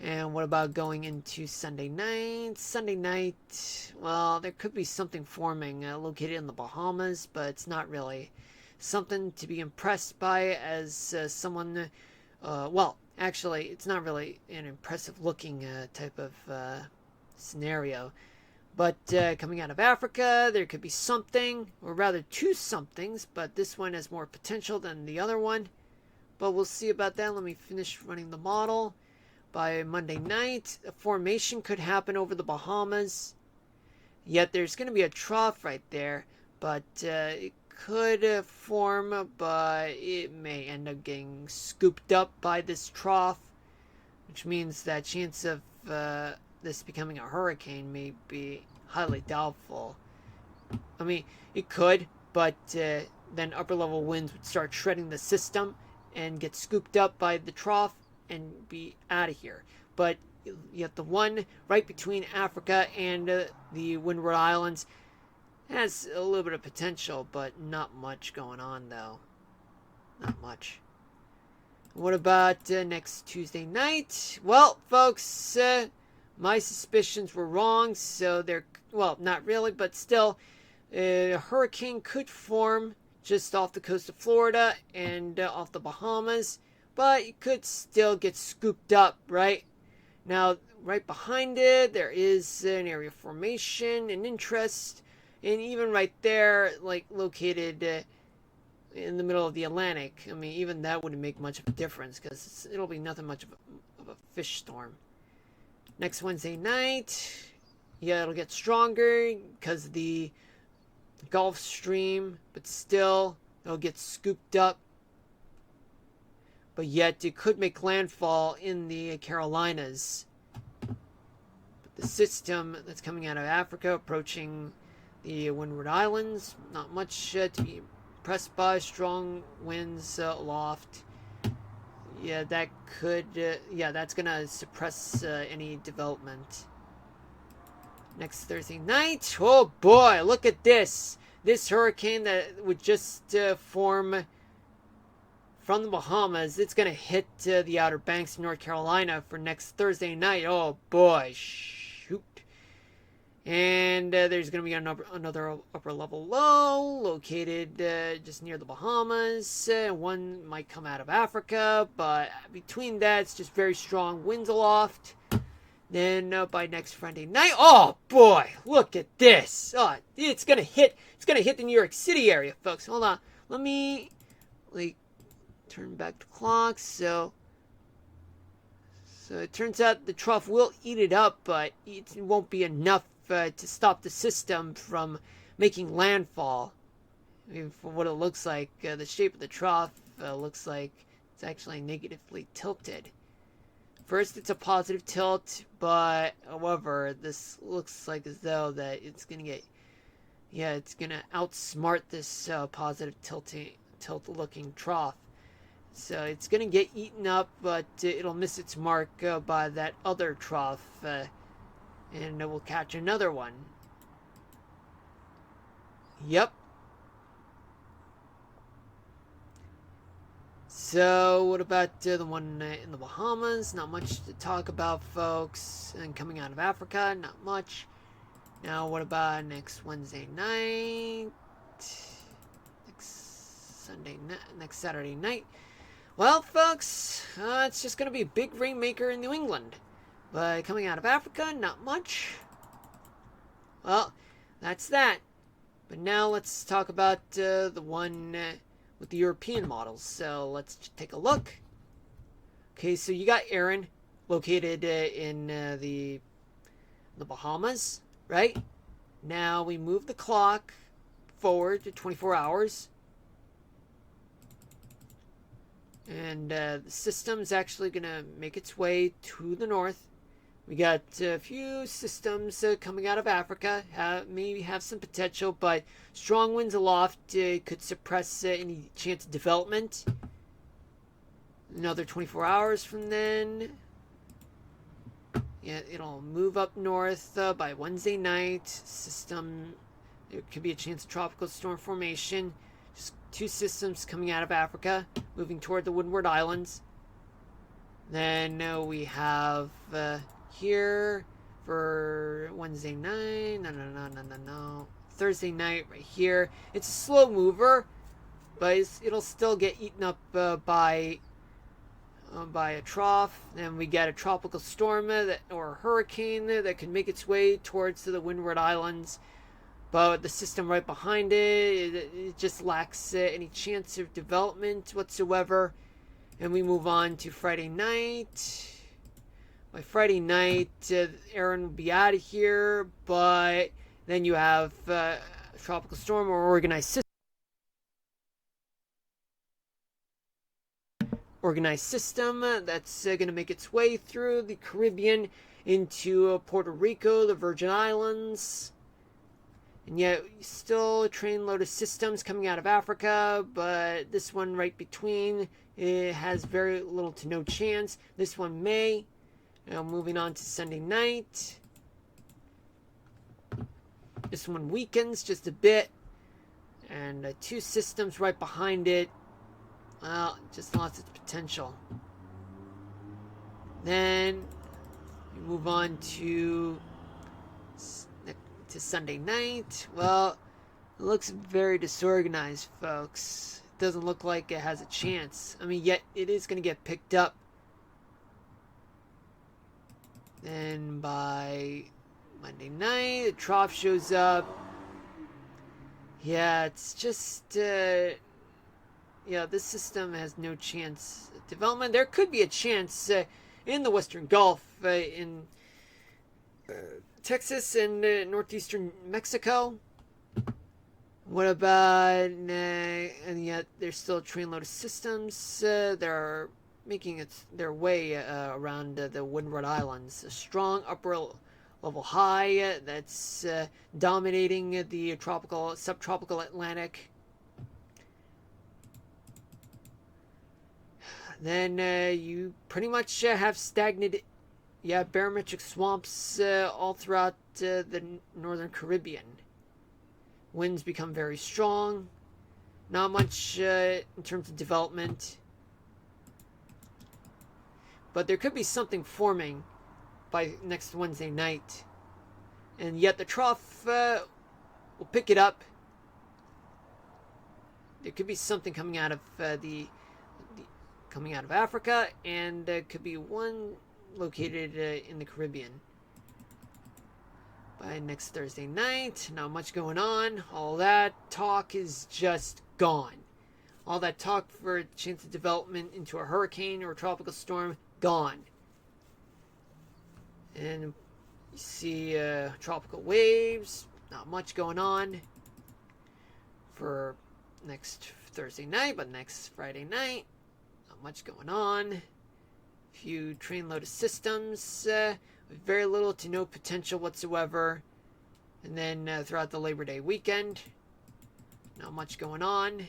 And what about going into Sunday night? Sunday night, well, there could be something forming located in the Bahamas, but it's not really something to be impressed by as someone. Well, actually, it's not really an impressive looking type of scenario. But coming out of Africa, there could be something, or rather two somethings, but this one has more potential than the other one. But we'll see about that. Let me finish running the model. By Monday night, a formation could happen over the Bahamas. Yet there's going to be a trough right there, but it could form, but it may end up getting scooped up by this trough, which means that chance of this becoming a hurricane may be highly doubtful. I mean, it could, but then upper level winds would start shredding the system and get scooped up by the trough and be out of here. But yet the one right between Africa and the Windward Islands has a little bit of potential, but not much going on though. Not much. What about next Tuesday night? Well, folks, my suspicions were wrong, so they're, well, not really, but still, a hurricane could form just off the coast of Florida and off the Bahamas, but it could still get scooped up, right? Now, right behind it, there is an area of formation and interest, and even right there, like located in the middle of the Atlantic. I mean, even that wouldn't make much of a difference because it'll be nothing much of a fish storm. Next Wednesday night, yeah, it'll get stronger because of the Gulf Stream, but still, it'll get scooped up. But yet, it could make landfall in the Carolinas. But the system that's coming out of Africa, approaching the Windward Islands, not much to be impressed by. Strong winds aloft. Yeah, that could, that's going to suppress any development. Next Thursday night, oh boy, look at this. This hurricane that would just form from the Bahamas, it's going to hit the Outer Banks of North Carolina for next Thursday night. Oh boy, shoot. And there's going to be another upper level low located just near the Bahamas. One might come out of Africa, but between that, it's just very strong winds aloft. Then by next Friday night, oh boy, look at this. Oh, it's going to hit the New York City area, folks. Hold on. Let me turn back the clock. So it turns out the trough will eat it up, but it won't be enough to stop the system from making landfall. I mean, for what it looks like, the shape of the trough looks like it's actually negatively tilted. First, it's a positive tilt, but however, this looks like as though that it's gonna get, it's gonna outsmart this positive tilt-looking trough. So it's gonna get eaten up, but it'll miss its mark by that other trough. And we'll catch another one. Yep. So, what about the one in the Bahamas? Not much to talk about, folks. And coming out of Africa, not much. Now, what about next Wednesday night? Next Saturday night? Well, folks, it's just going to be a big rainmaker in New England. But coming out of Africa, not much. Well, that's that. But now let's talk about the one with the European models. So let's take a look. Okay, so you got Erin located in the Bahamas, right? Now we move the clock forward to 24 hours. And the system's actually going to make its way to the north. We got a few systems coming out of Africa. Maybe have some potential, but strong winds aloft could suppress any chance of development. Another 24 hours from then. Yeah, it'll move up north by Wednesday night. System, there could be a chance of tropical storm formation. Just two systems coming out of Africa, moving toward the Windward Islands. Then we have here for Wednesday night. No. Thursday night right here. It's a slow mover, but it'll still get eaten up by a trough. Then we get a tropical storm or a hurricane that can make its way towards the Windward Islands. But the system right behind it just lacks any chance of development whatsoever. And we move on to Friday night. By Friday night, Aaron will be out of here, but then you have a tropical storm or organized system that's going to make its way through the Caribbean into Puerto Rico, the Virgin Islands. And yet, still a trainload of systems coming out of Africa, but this one right between, it has very little to no chance. This one may. Now moving on to Sunday night. This one weakens just a bit. And two systems right behind it. Well, just lost its potential. Then we move on to Sunday night. Well, it looks very disorganized, folks. It doesn't look like it has a chance. I mean, yet it is going to get picked up. Then by Monday night, the trough shows up. Yeah, it's just, this system has no chance of development. There could be a chance in the Western Gulf, in Texas and northeastern Mexico. What about, and yet there's still a trainload of systems. They're making their way around the Windward Islands. A strong upper level high that's dominating the subtropical Atlantic. Then you pretty much have stagnant, barometric swamps all throughout the northern Caribbean. Winds become very strong. Not much in terms of development. But there could be something forming by next Wednesday night. And yet the trough will pick it up. There could be something coming out of coming out of Africa, and could be one located in the Caribbean. By next Thursday night, not much going on. All that talk is just gone. All that talk for a chance of development into a hurricane or a tropical storm, gone. And you see tropical waves, not much going on for next Thursday night, but next Friday night, not much going on. Few trainload of systems with very little to no potential whatsoever. And then throughout the Labor Day weekend, not much going on.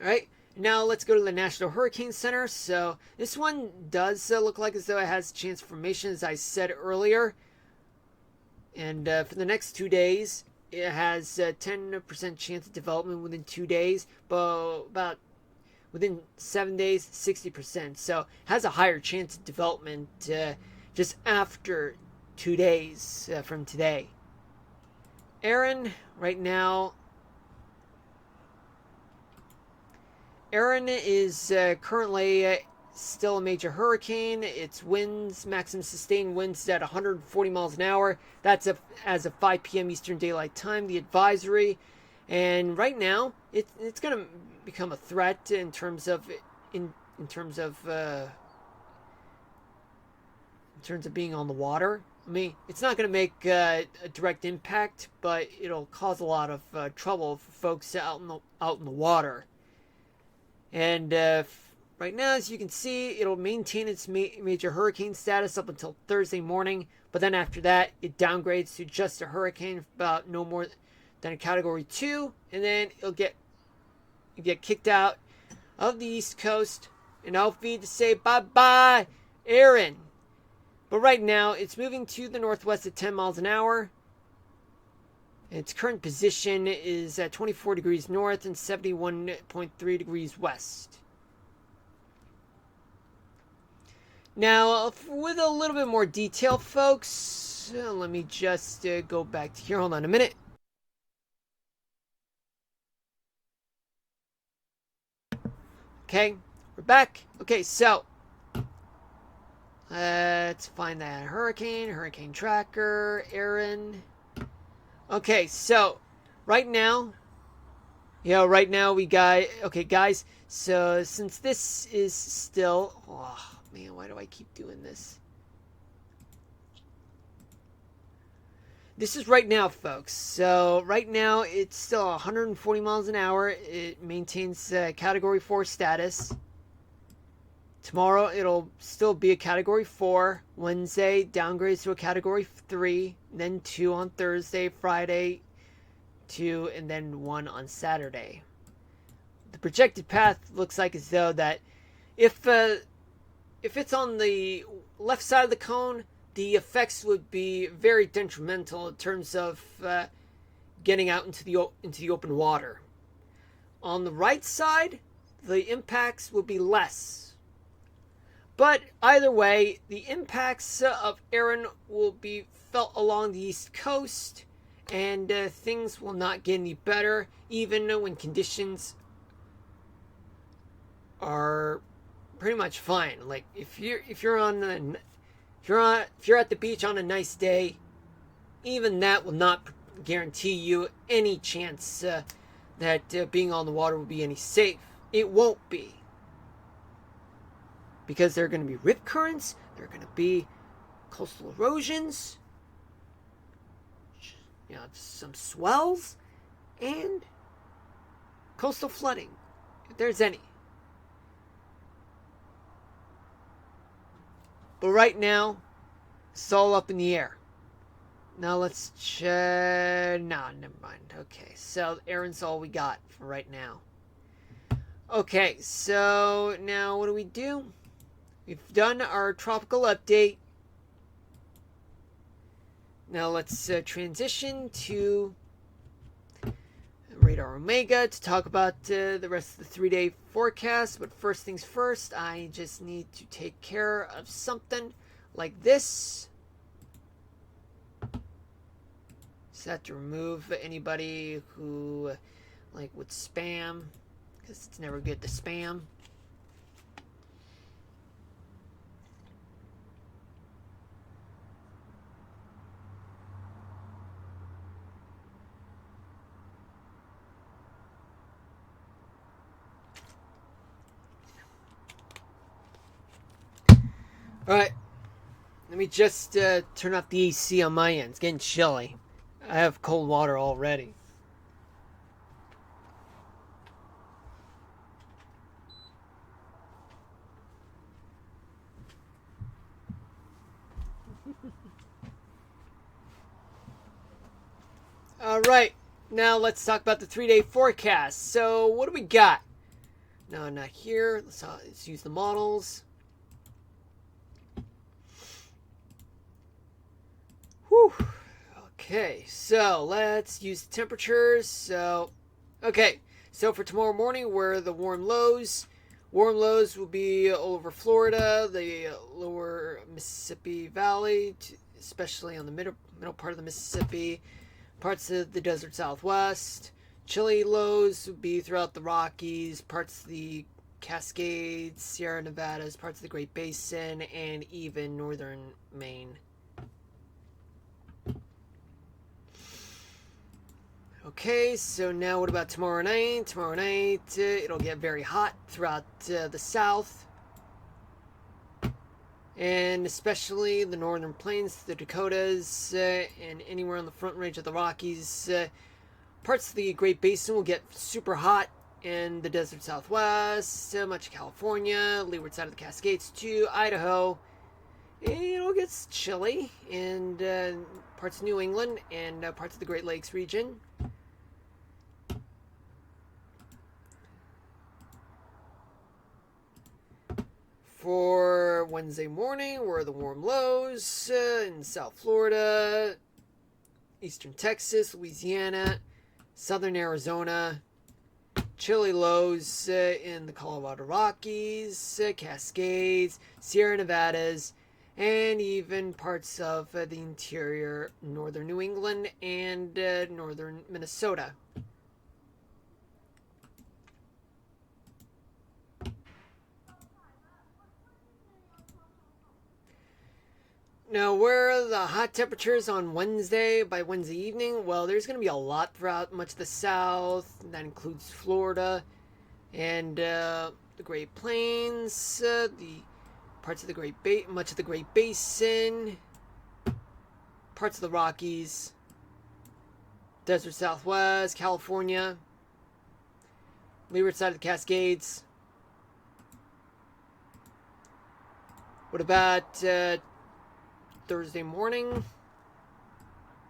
Alright, now let's go to the National Hurricane Center. So this one does look like as though it has chance of formation, as I said earlier. And for the next 2 days, it has 10% chance of development within 2 days, but about within 7 days, 60%. So has a higher chance of development just after 2 days from today. Aaron, right now, Aaron is currently still a major hurricane. Its winds, maximum sustained winds at 140 miles an hour. That's as of 5 p.m. Eastern Daylight Time, the advisory. And right now, it's going to become a threat in terms of being on the water. I mean, it's not going to make a direct impact, but it'll cause a lot of trouble for folks out in the water. And right now, as you can see, it'll maintain its major hurricane status up until Thursday morning. But then after that, it downgrades to just a hurricane, about no more than a Category 2. And then it'll get kicked out of the East Coast. And I'll be to say bye-bye, Aaron. But right now, it's moving to the northwest at 10 miles an hour. Its current position is at 24 degrees north and 71.3 degrees west. Now, with a little bit more detail, folks, let me just go back to here. Hold on a minute. Okay, we're back. Okay, so let's find that hurricane tracker, Aaron. Okay, so right now, right now we got, okay, guys, so since this is still, oh man, why do I keep doing this? This is right now, folks. So right now it's still 140 miles an hour. It maintains Category 4 status. Tomorrow it'll still be a Category 4. Wednesday downgrades to a Category 3. Then 2 on Thursday, Friday 2, and then 1 on Saturday. The projected path looks like as though that if it's on the left side of the cone, the effects would be very detrimental in terms of getting out into the open water. On the right side, the impacts will be less. But either way, the impacts of Aaron will be felt along the east coast, and things will not get any better, even when conditions are pretty much fine. Like if you're at the beach on a nice day, even that will not guarantee you any chance that being on the water will be any safe. It won't be. Because there are going to be rip currents, there are going to be coastal erosions, some swells, and coastal flooding, if there's any. But right now, it's all up in the air. Now let's check. Nah, never mind. Okay, so Aaron's all we got for right now. Okay, so now what do? We've done our tropical update. Now let's transition to Radar Omega to talk about the rest of the 3-day forecast. But first things first, I just need to take care of something like this. Just have to remove anybody who would spam, because it's never good to spam. Alright, let me just turn off the AC on my end. It's getting chilly. I have cold water already. Alright, now let's talk about the 3-day forecast. So, what do we got? No, not here. Let's use the models. Whew. Okay, so let's use the temperatures. So for tomorrow morning, where the warm lows will be all over Florida, the lower Mississippi Valley, especially on the middle part of the Mississippi, parts of the desert Southwest. Chilly lows will be throughout the Rockies, parts of the Cascades, Sierra Nevadas, parts of the Great Basin, and even northern Maine. Okay, so now what about tomorrow night? Tomorrow night, it'll get very hot throughout the south. And especially the northern plains, the Dakotas, and anywhere on the front range of the Rockies. Parts of the Great Basin will get super hot, and the desert Southwest, much of California, leeward side of the Cascades too, Idaho. It'll get chilly, and parts of New England and parts of the Great Lakes region. For Wednesday morning, where the warm lows in South Florida, eastern Texas, Louisiana, southern Arizona, chilly lows in the Colorado Rockies, Cascades, Sierra Nevadas, and even parts of the interior northern New England and northern Minnesota. Now, where are the hot temperatures on Wednesday by Wednesday evening? Well, there's going to be a lot throughout much of the South. That includes Florida and the Great Plains, the parts of the much of the Great Basin, parts of the Rockies, Desert Southwest, California, leeward side of the Cascades. What about Thursday morning?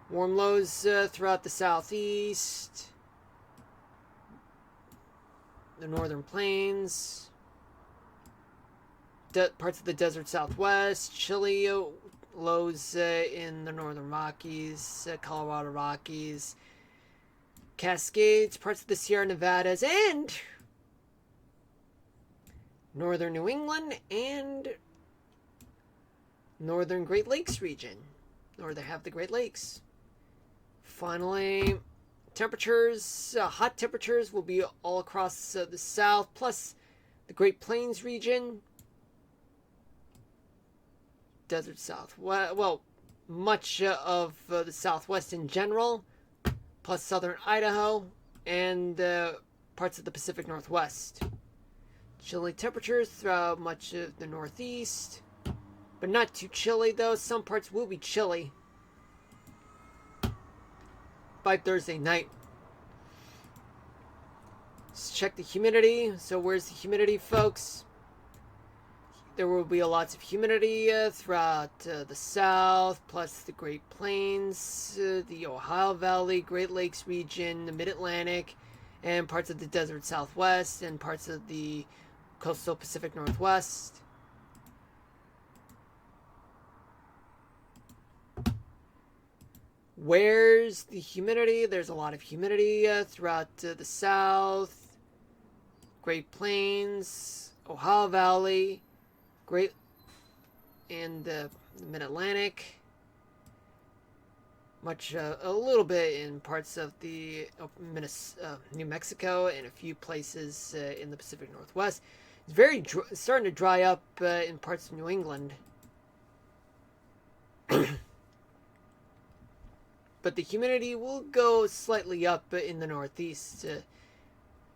Warm lows throughout the southeast, the northern plains, parts of the desert southwest, chilly lows in the northern Rockies, Colorado Rockies, Cascades, parts of the Sierra Nevadas, and northern New England and northern Great Lakes region, northern half of the Great Lakes. Finally, temperatures, hot temperatures will be all across the south, plus the Great Plains region, desert south, well, much of the southwest in general, plus southern Idaho and parts of the Pacific Northwest. Chilly temperatures throughout much of the Northeast, but not too chilly though. Some parts will be chilly by Thursday night. Let's check the humidity. So where's the humidity, folks? There will be lots of humidity throughout the South, plus the Great Plains, the Ohio Valley, Great Lakes region, the Mid-Atlantic, and parts of the Desert Southwest, and parts of the Coastal Pacific Northwest. Where's the humidity? There's a lot of humidity throughout the South, Great Plains, Ohio Valley, and the Mid-Atlantic. A little bit in parts of the New Mexico and a few places in the Pacific Northwest. It's starting to dry up in parts of New England. But the humidity will go slightly up in the Northeast,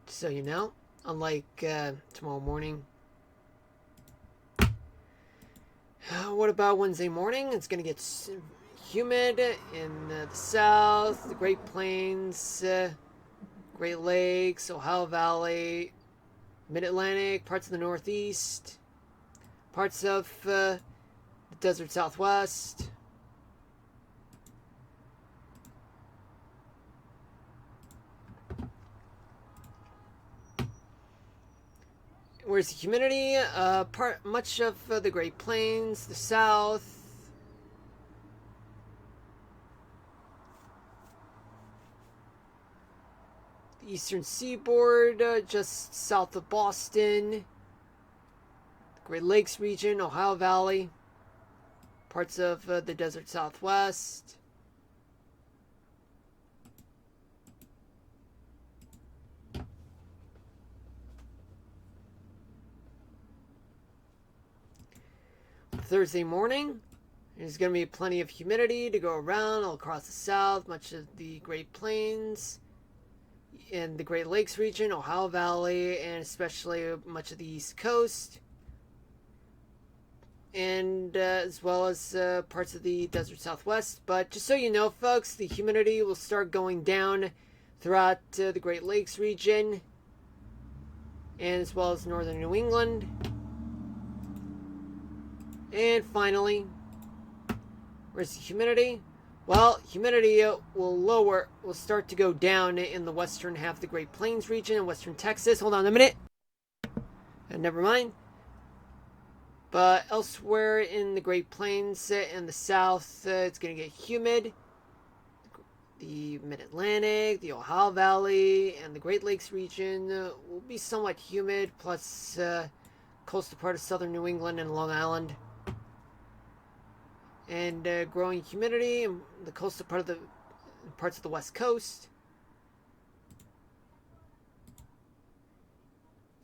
so you know, unlike tomorrow morning. What about Wednesday morning? It's going to get humid in the South, the Great Plains, Great Lakes, Ohio Valley, Mid-Atlantic, parts of the Northeast, parts of the Desert Southwest. Where's the humidity? Much of the Great Plains, the South, the Eastern Seaboard, just south of Boston, the Great Lakes region, Ohio Valley, parts of the Desert Southwest. Thursday morning, there's going to be plenty of humidity to go around all across the South, much of the Great Plains, and the Great Lakes region, Ohio Valley, and especially much of the East Coast, and as well as parts of the Desert Southwest. But just so you know, folks, the humidity will start going down throughout the Great Lakes region, and as well as northern New England. And finally, where's the humidity? Well, humidity will start to go down in the western half of the Great Plains region and western Texas. Hold on a minute. Never mind. But elsewhere in the Great Plains and the South, it's going to get humid. The Mid-Atlantic, the Ohio Valley, and the Great Lakes region will be somewhat humid, plus coastal part of southern New England and Long Island. And growing humidity in the coastal part of the parts of the West Coast.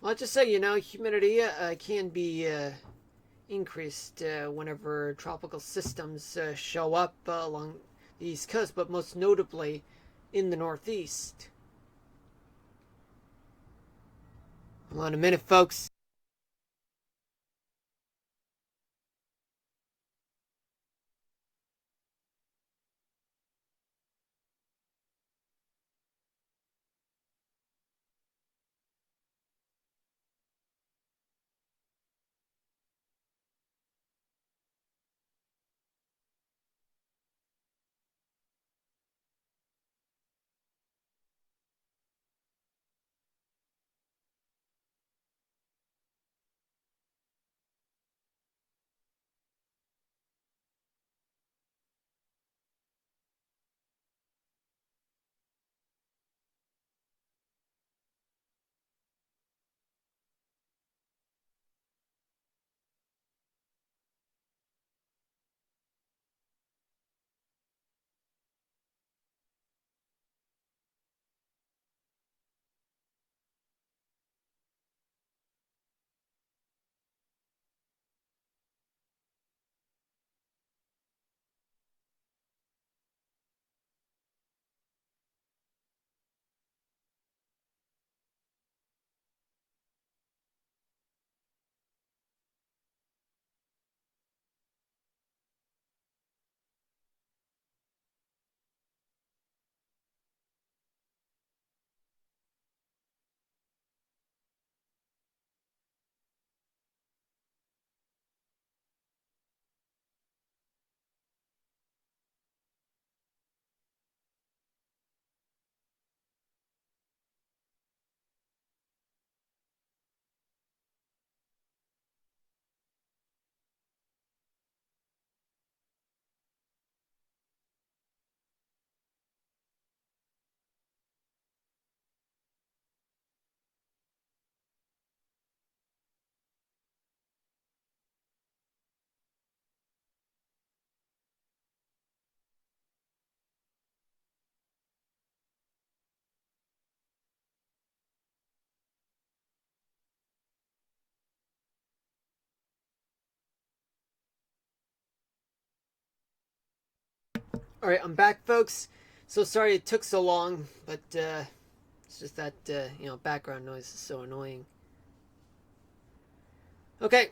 Well, just so you know, humidity can be increased whenever tropical systems show up along the East Coast, but most notably in the Northeast. Hold on a minute, folks. All right, I'm back, folks. So sorry it took so long, but it's just that background noise is so annoying. Okay,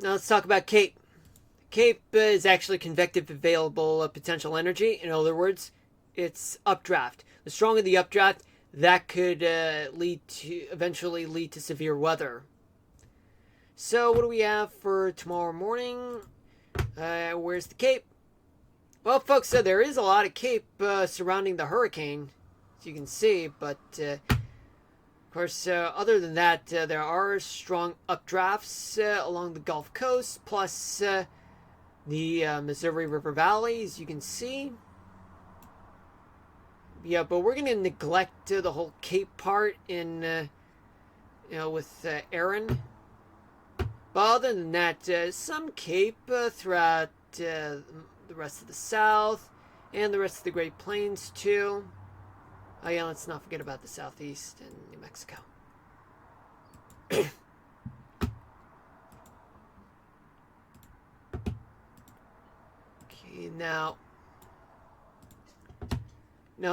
now let's talk about CAPE. CAPE is actually convective available potential energy. In other words, it's updraft. The stronger the updraft, that could eventually lead to severe weather. So what do we have for tomorrow morning? Where's the CAPE? Well, folks, there is a lot of CAPE surrounding the hurricane, as you can see, but of course, other than that, there are strong updrafts along the Gulf Coast, plus the Missouri River Valley, as you can see. Yeah, but we're going to neglect the whole Cape part in, with Aaron. But other than that, some Cape throughout the rest of the South and the rest of the Great Plains, too. Oh, yeah, let's not forget about the Southeast and New Mexico. Okay, now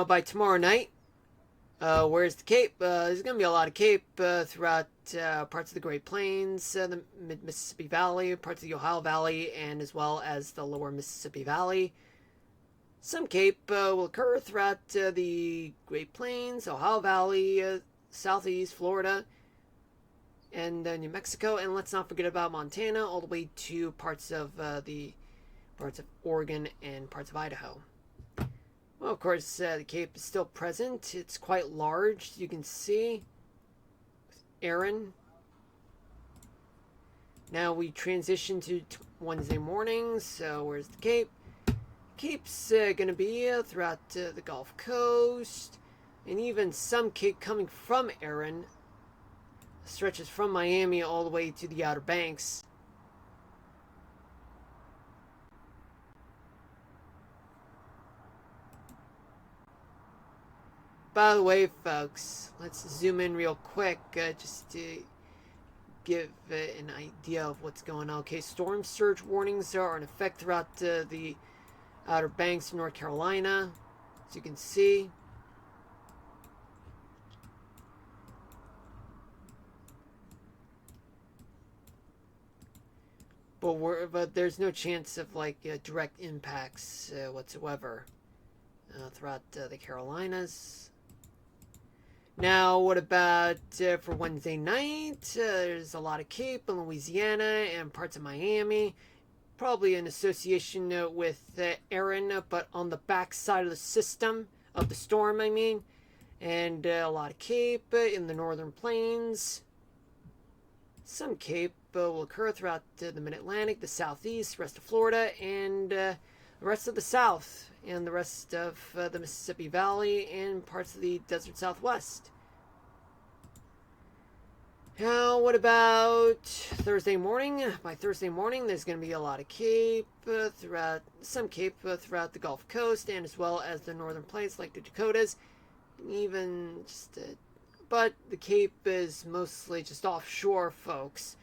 by tomorrow night, where's the Cape? There's going to be a lot of Cape throughout parts of the Great Plains, the Mississippi Valley, parts of the Ohio Valley, and as well as the lower Mississippi Valley. Some Cape will occur throughout the Great Plains, Ohio Valley, Southeast Florida, and New Mexico. And let's not forget about Montana, all the way to parts of Oregon and parts of Idaho. Well, of course, the Cape is still present. It's quite large, you can see. Aaron. Now we transition to Wednesday morning. So where's the Cape? Cape's going to be throughout the Gulf Coast, and even some Cape coming from Erin. Stretches from Miami all the way to the Outer Banks. By the way, folks, let's zoom in real quick just to give an idea of what's going on. Okay, storm surge warnings are in effect throughout the Outer Banks of North Carolina, as you can see. But there's no chance of like direct impacts whatsoever throughout the Carolinas. Now, what about for Wednesday night? There's a lot of Cape in Louisiana and parts of Miami. Probably in association with Erin, but on the back side of the system, of the storm, I mean. And a lot of Cape in the northern plains. Some Cape will occur throughout the mid-Atlantic, the southeast, rest of Florida, and the rest of the south, and the rest of the Mississippi Valley, and parts of the desert southwest. Now, what about Thursday morning? By Thursday morning, there's going to be a lot of Cape throughout the Gulf Coast, and as well as the northern plains like the Dakotas, even just. But the Cape is mostly just offshore, folks,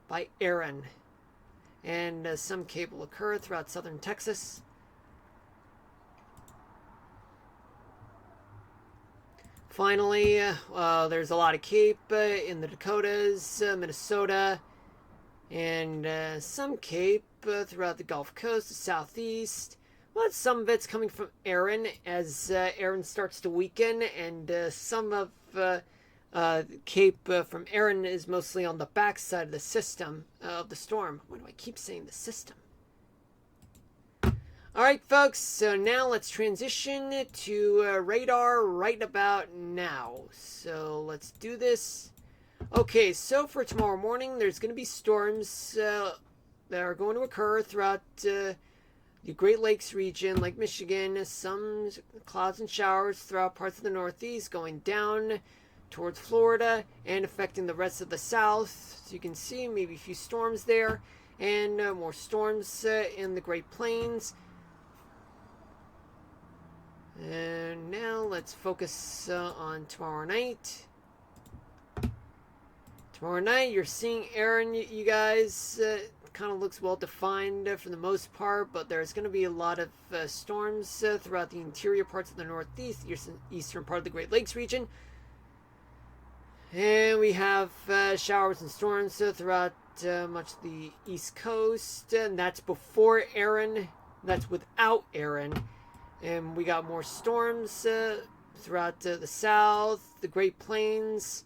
by Erin, and some Cape will occur throughout southern Texas. Finally, there's a lot of Cape in the Dakotas, Minnesota, and some Cape throughout the Gulf Coast, the southeast. But some of it's coming from Erin as Erin starts to weaken, and some of Cape from Erin is mostly on the backside of the system of the storm. Why do I keep saying the system? Alright, folks, so now let's transition to radar right about now. So let's do this. Okay, so for tomorrow morning, there's going to be storms that are going to occur throughout the Great Lakes region, like Michigan. Some clouds and showers throughout parts of the Northeast, going down towards Florida and affecting the rest of the South. So you can see maybe a few storms there, and more storms in the Great Plains. And now let's focus on tomorrow night. Tomorrow night, you're seeing Erin, you guys. Kind of looks well defined for the most part, but there's going to be a lot of storms throughout the interior parts of the Northeast, eastern part of the Great Lakes region. And we have showers and storms throughout much of the East Coast, and that's before Erin. That's without Erin. And we got more storms throughout the South, the Great Plains,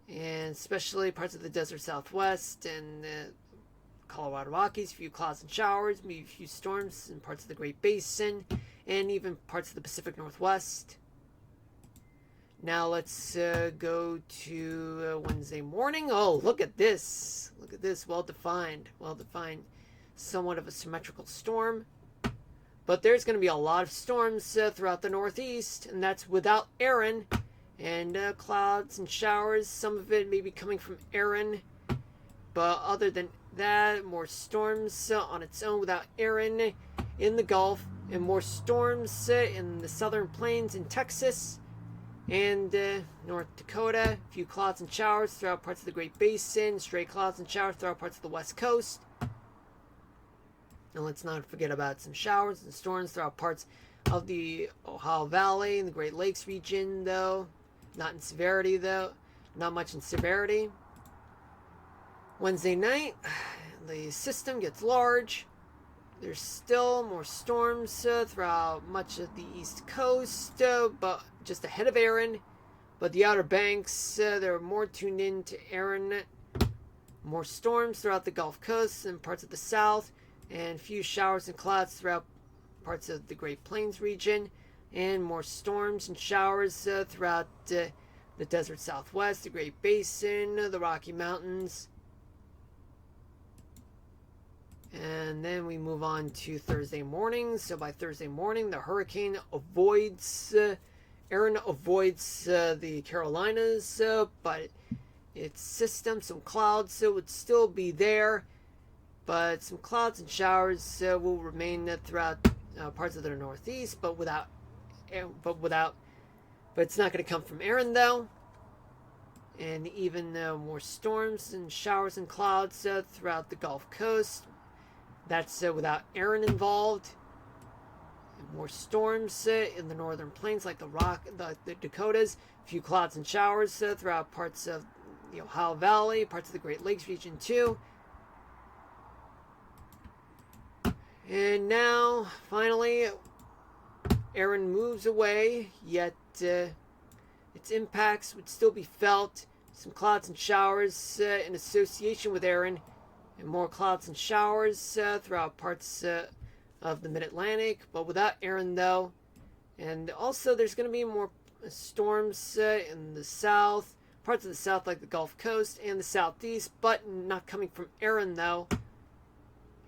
and especially parts of the desert Southwest and Colorado Rockies. A few clouds and showers, maybe a few storms in parts of the Great Basin, and even parts of the Pacific Northwest. Now let's go to Wednesday morning. Oh, look at this. Look at this. Well defined. Well defined. Somewhat of a symmetrical storm. But there's going to be a lot of storms throughout the Northeast, and that's without Erin. And clouds and showers. Some of it may be coming from Erin. But other than that, more storms on its own without Erin in the Gulf. And more storms in the southern plains in Texas and North Dakota. A few clouds and showers throughout parts of the Great Basin. Stray clouds and showers throughout parts of the West Coast. And let's not forget about some showers and storms throughout parts of the Ohio Valley and the Great Lakes region, though. Not in severity, though. Not much in severity. Wednesday night, the system gets large. There's still more storms throughout much of the East Coast, but just ahead of Erin. But the Outer Banks, they're more tuned in to Erin. More storms throughout the Gulf Coast and parts of the South. And few showers and clouds throughout parts of the Great Plains region, and more storms and showers throughout the desert Southwest, the Great Basin, the Rocky Mountains, And then we move on to Thursday morning. So by Thursday morning, the hurricane avoids, Aaron avoids the Carolinas, but its system, some clouds would still be there, but some clouds and showers will remain throughout parts of the Northeast, but it's not going to come from Aaron though. And even more storms and showers and clouds throughout the Gulf Coast. That's without Aaron involved. And more storms in the northern plains like the Dakotas. A few clouds and showers throughout parts of the Ohio Valley, parts of the Great Lakes region too. And now, finally, Aaron moves away, yet its impacts would still be felt. Some clouds and showers in association with Aaron, and more clouds and showers throughout parts of the Mid-Atlantic, but without Aaron though. And also there's going to be more storms in the south, parts of the south like the Gulf Coast and the southeast, but not coming from Aaron though.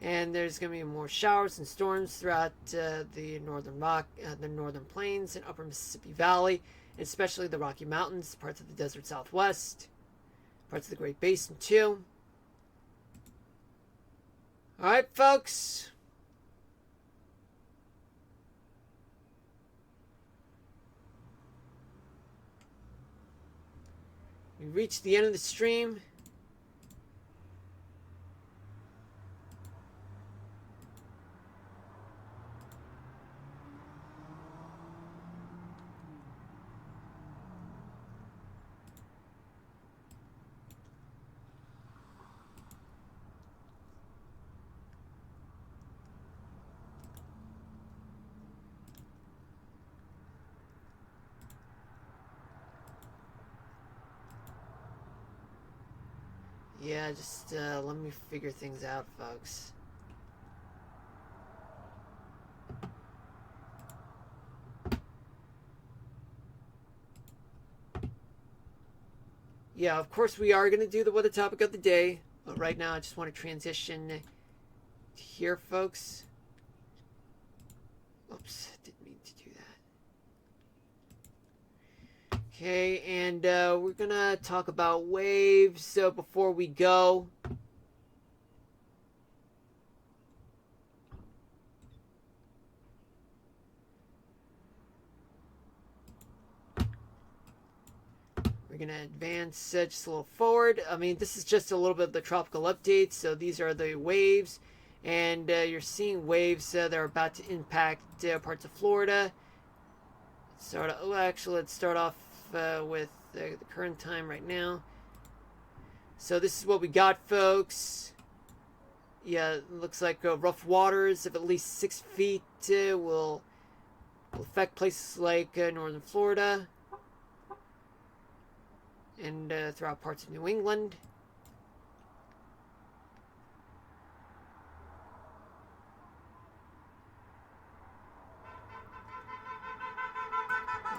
And there's going to be more showers and storms throughout the northern plains and upper Mississippi Valley, and especially the Rocky Mountains, parts of the desert Southwest, parts of the Great Basin too. Alright, folks. We reached the end of the stream. Yeah, just let me figure things out, folks. Yeah, of course we are going to do the weather topic of the day, but right now I just want to transition here, folks. Oops, didn't mean to do that. Okay, and we're going to talk about waves. So before we go, we're going to advance just a little forward. I mean, this is just a little bit of the tropical updates. So these are the waves. And you're seeing waves that are about to impact parts of Florida. Let's start off with the current time right now. So this is what we got, folks. Yeah, it looks like rough waters of at least 6 feet will affect places like northern Florida and throughout parts of New England.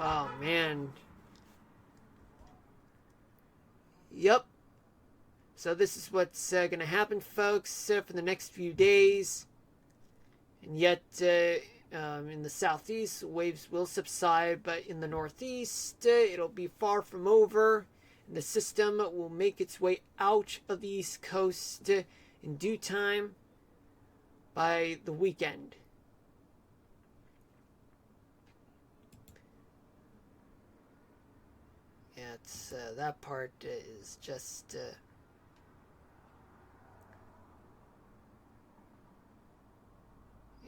Oh, man. Yep. So this is what's going to happen, folks, for the next few days. And yet, in the southeast, waves will subside, but in the northeast, it'll be far from over. And the system will make its way out of the east coast in due time by the weekend. Yeah, it's that part is just yeah,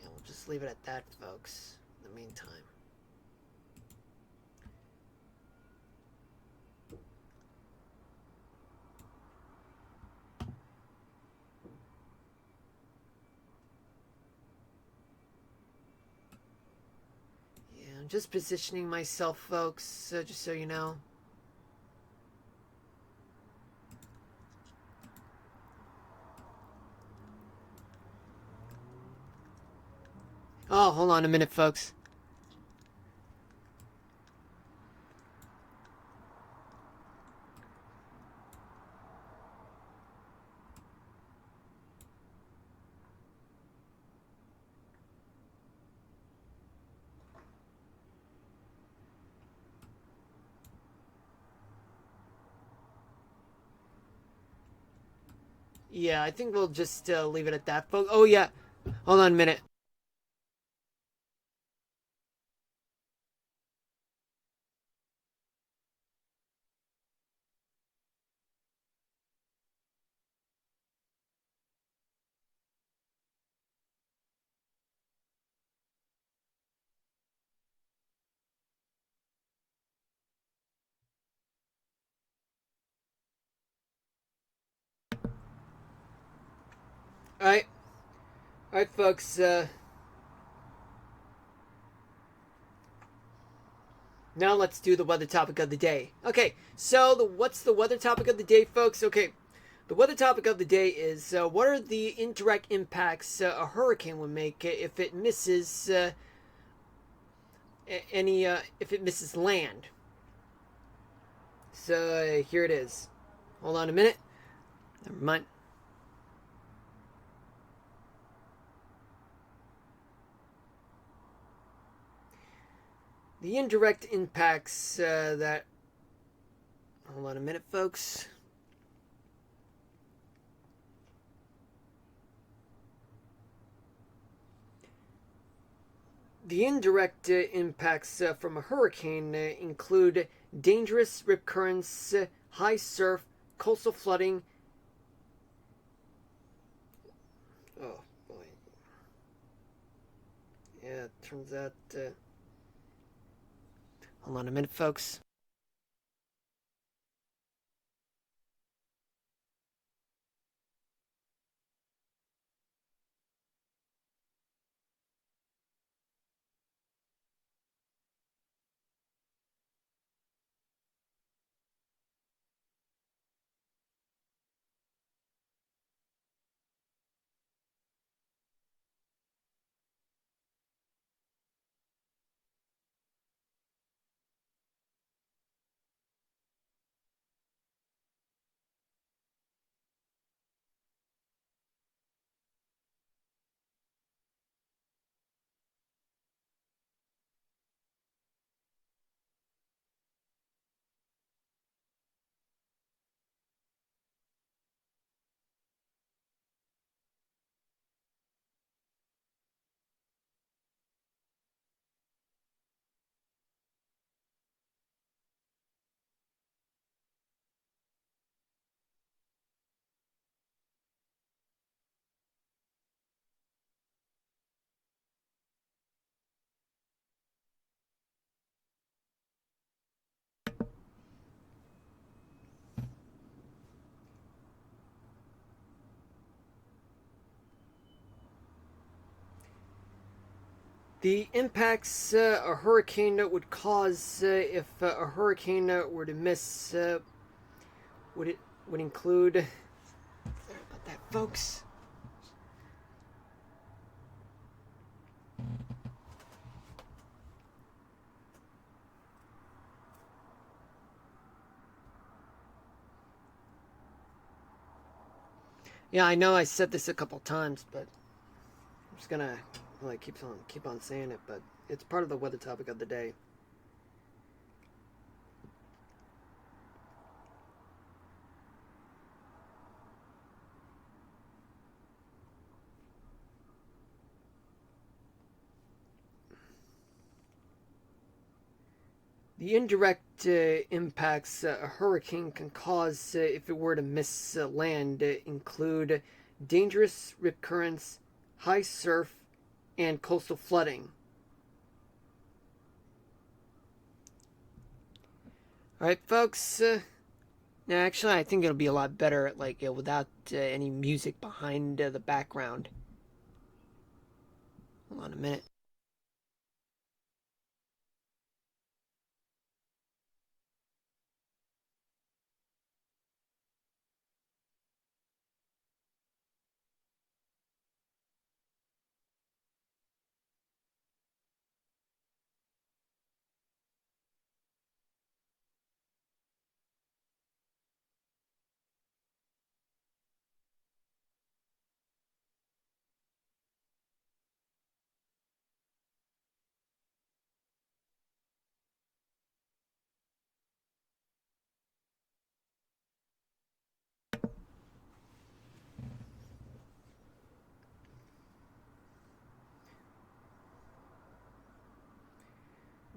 we'll just leave it at that, folks, in the meantime. Yeah, I'm just positioning myself, folks, just so you know. Oh, hold on a minute, folks. Yeah, I think we'll just leave it at that, folks. Oh yeah, hold on a minute. All right, folks. Now let's do the weather topic of the day. Okay, so what's the weather topic of the day, folks? Okay, the weather topic of the day is what are the indirect impacts a hurricane would make if it misses any if it misses land. So here it is. Hold on a minute. Never mind. The indirect impacts that. Hold on a minute, folks. The indirect impacts from a hurricane include dangerous rip currents, high surf, coastal flooding. Oh boy. Yeah, it turns out. Hold on a minute, folks. The impacts a hurricane would cause if a hurricane were to miss would it would include. Sorry about that, folks. Yeah, I know I said this a couple times, but I'm just gonna like keep on saying it. But it's part of the weather topic of the day. The indirect impacts a hurricane can cause if it were to miss land include dangerous rip currents, high surf, and coastal flooding. All right, folks. Now, actually, I think it'll be a lot better like without any music behind the background. Hold on a minute.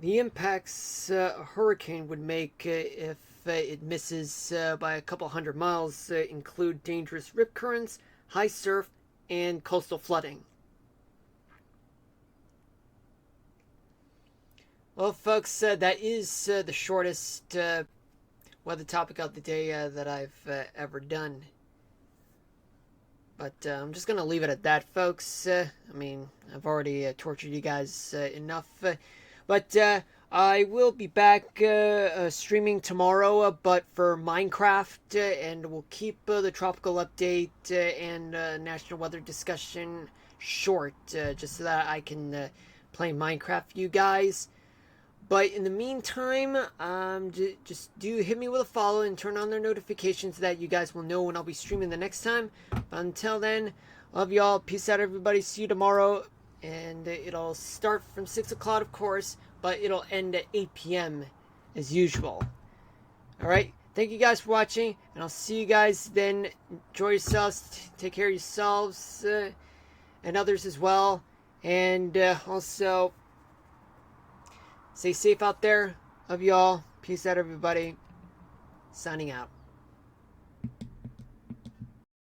the impacts a hurricane would make if it misses by a couple hundred miles include dangerous rip currents, high surf, and coastal flooding. Well, folks, that is the shortest weather topic of the day that I've ever done. But I'm just going to leave it at that, folks. I mean, I've already tortured you guys enough. But I will be back streaming tomorrow, but for Minecraft, and we'll keep the tropical update and national weather discussion short, just so that I can play Minecraft for you guys. But in the meantime, just do hit me with a follow and turn on their notifications so that you guys will know when I'll be streaming the next time. But until then, love y'all. Peace out, everybody. See you tomorrow. And it'll start from 6 o'clock, of course, but it'll end at 8 p.m. as usual. Alright, thank you guys for watching, and I'll see you guys then. Enjoy yourselves. Take care of yourselves and others as well. And also, stay safe out there. Love y'all. Peace out, everybody. Signing out.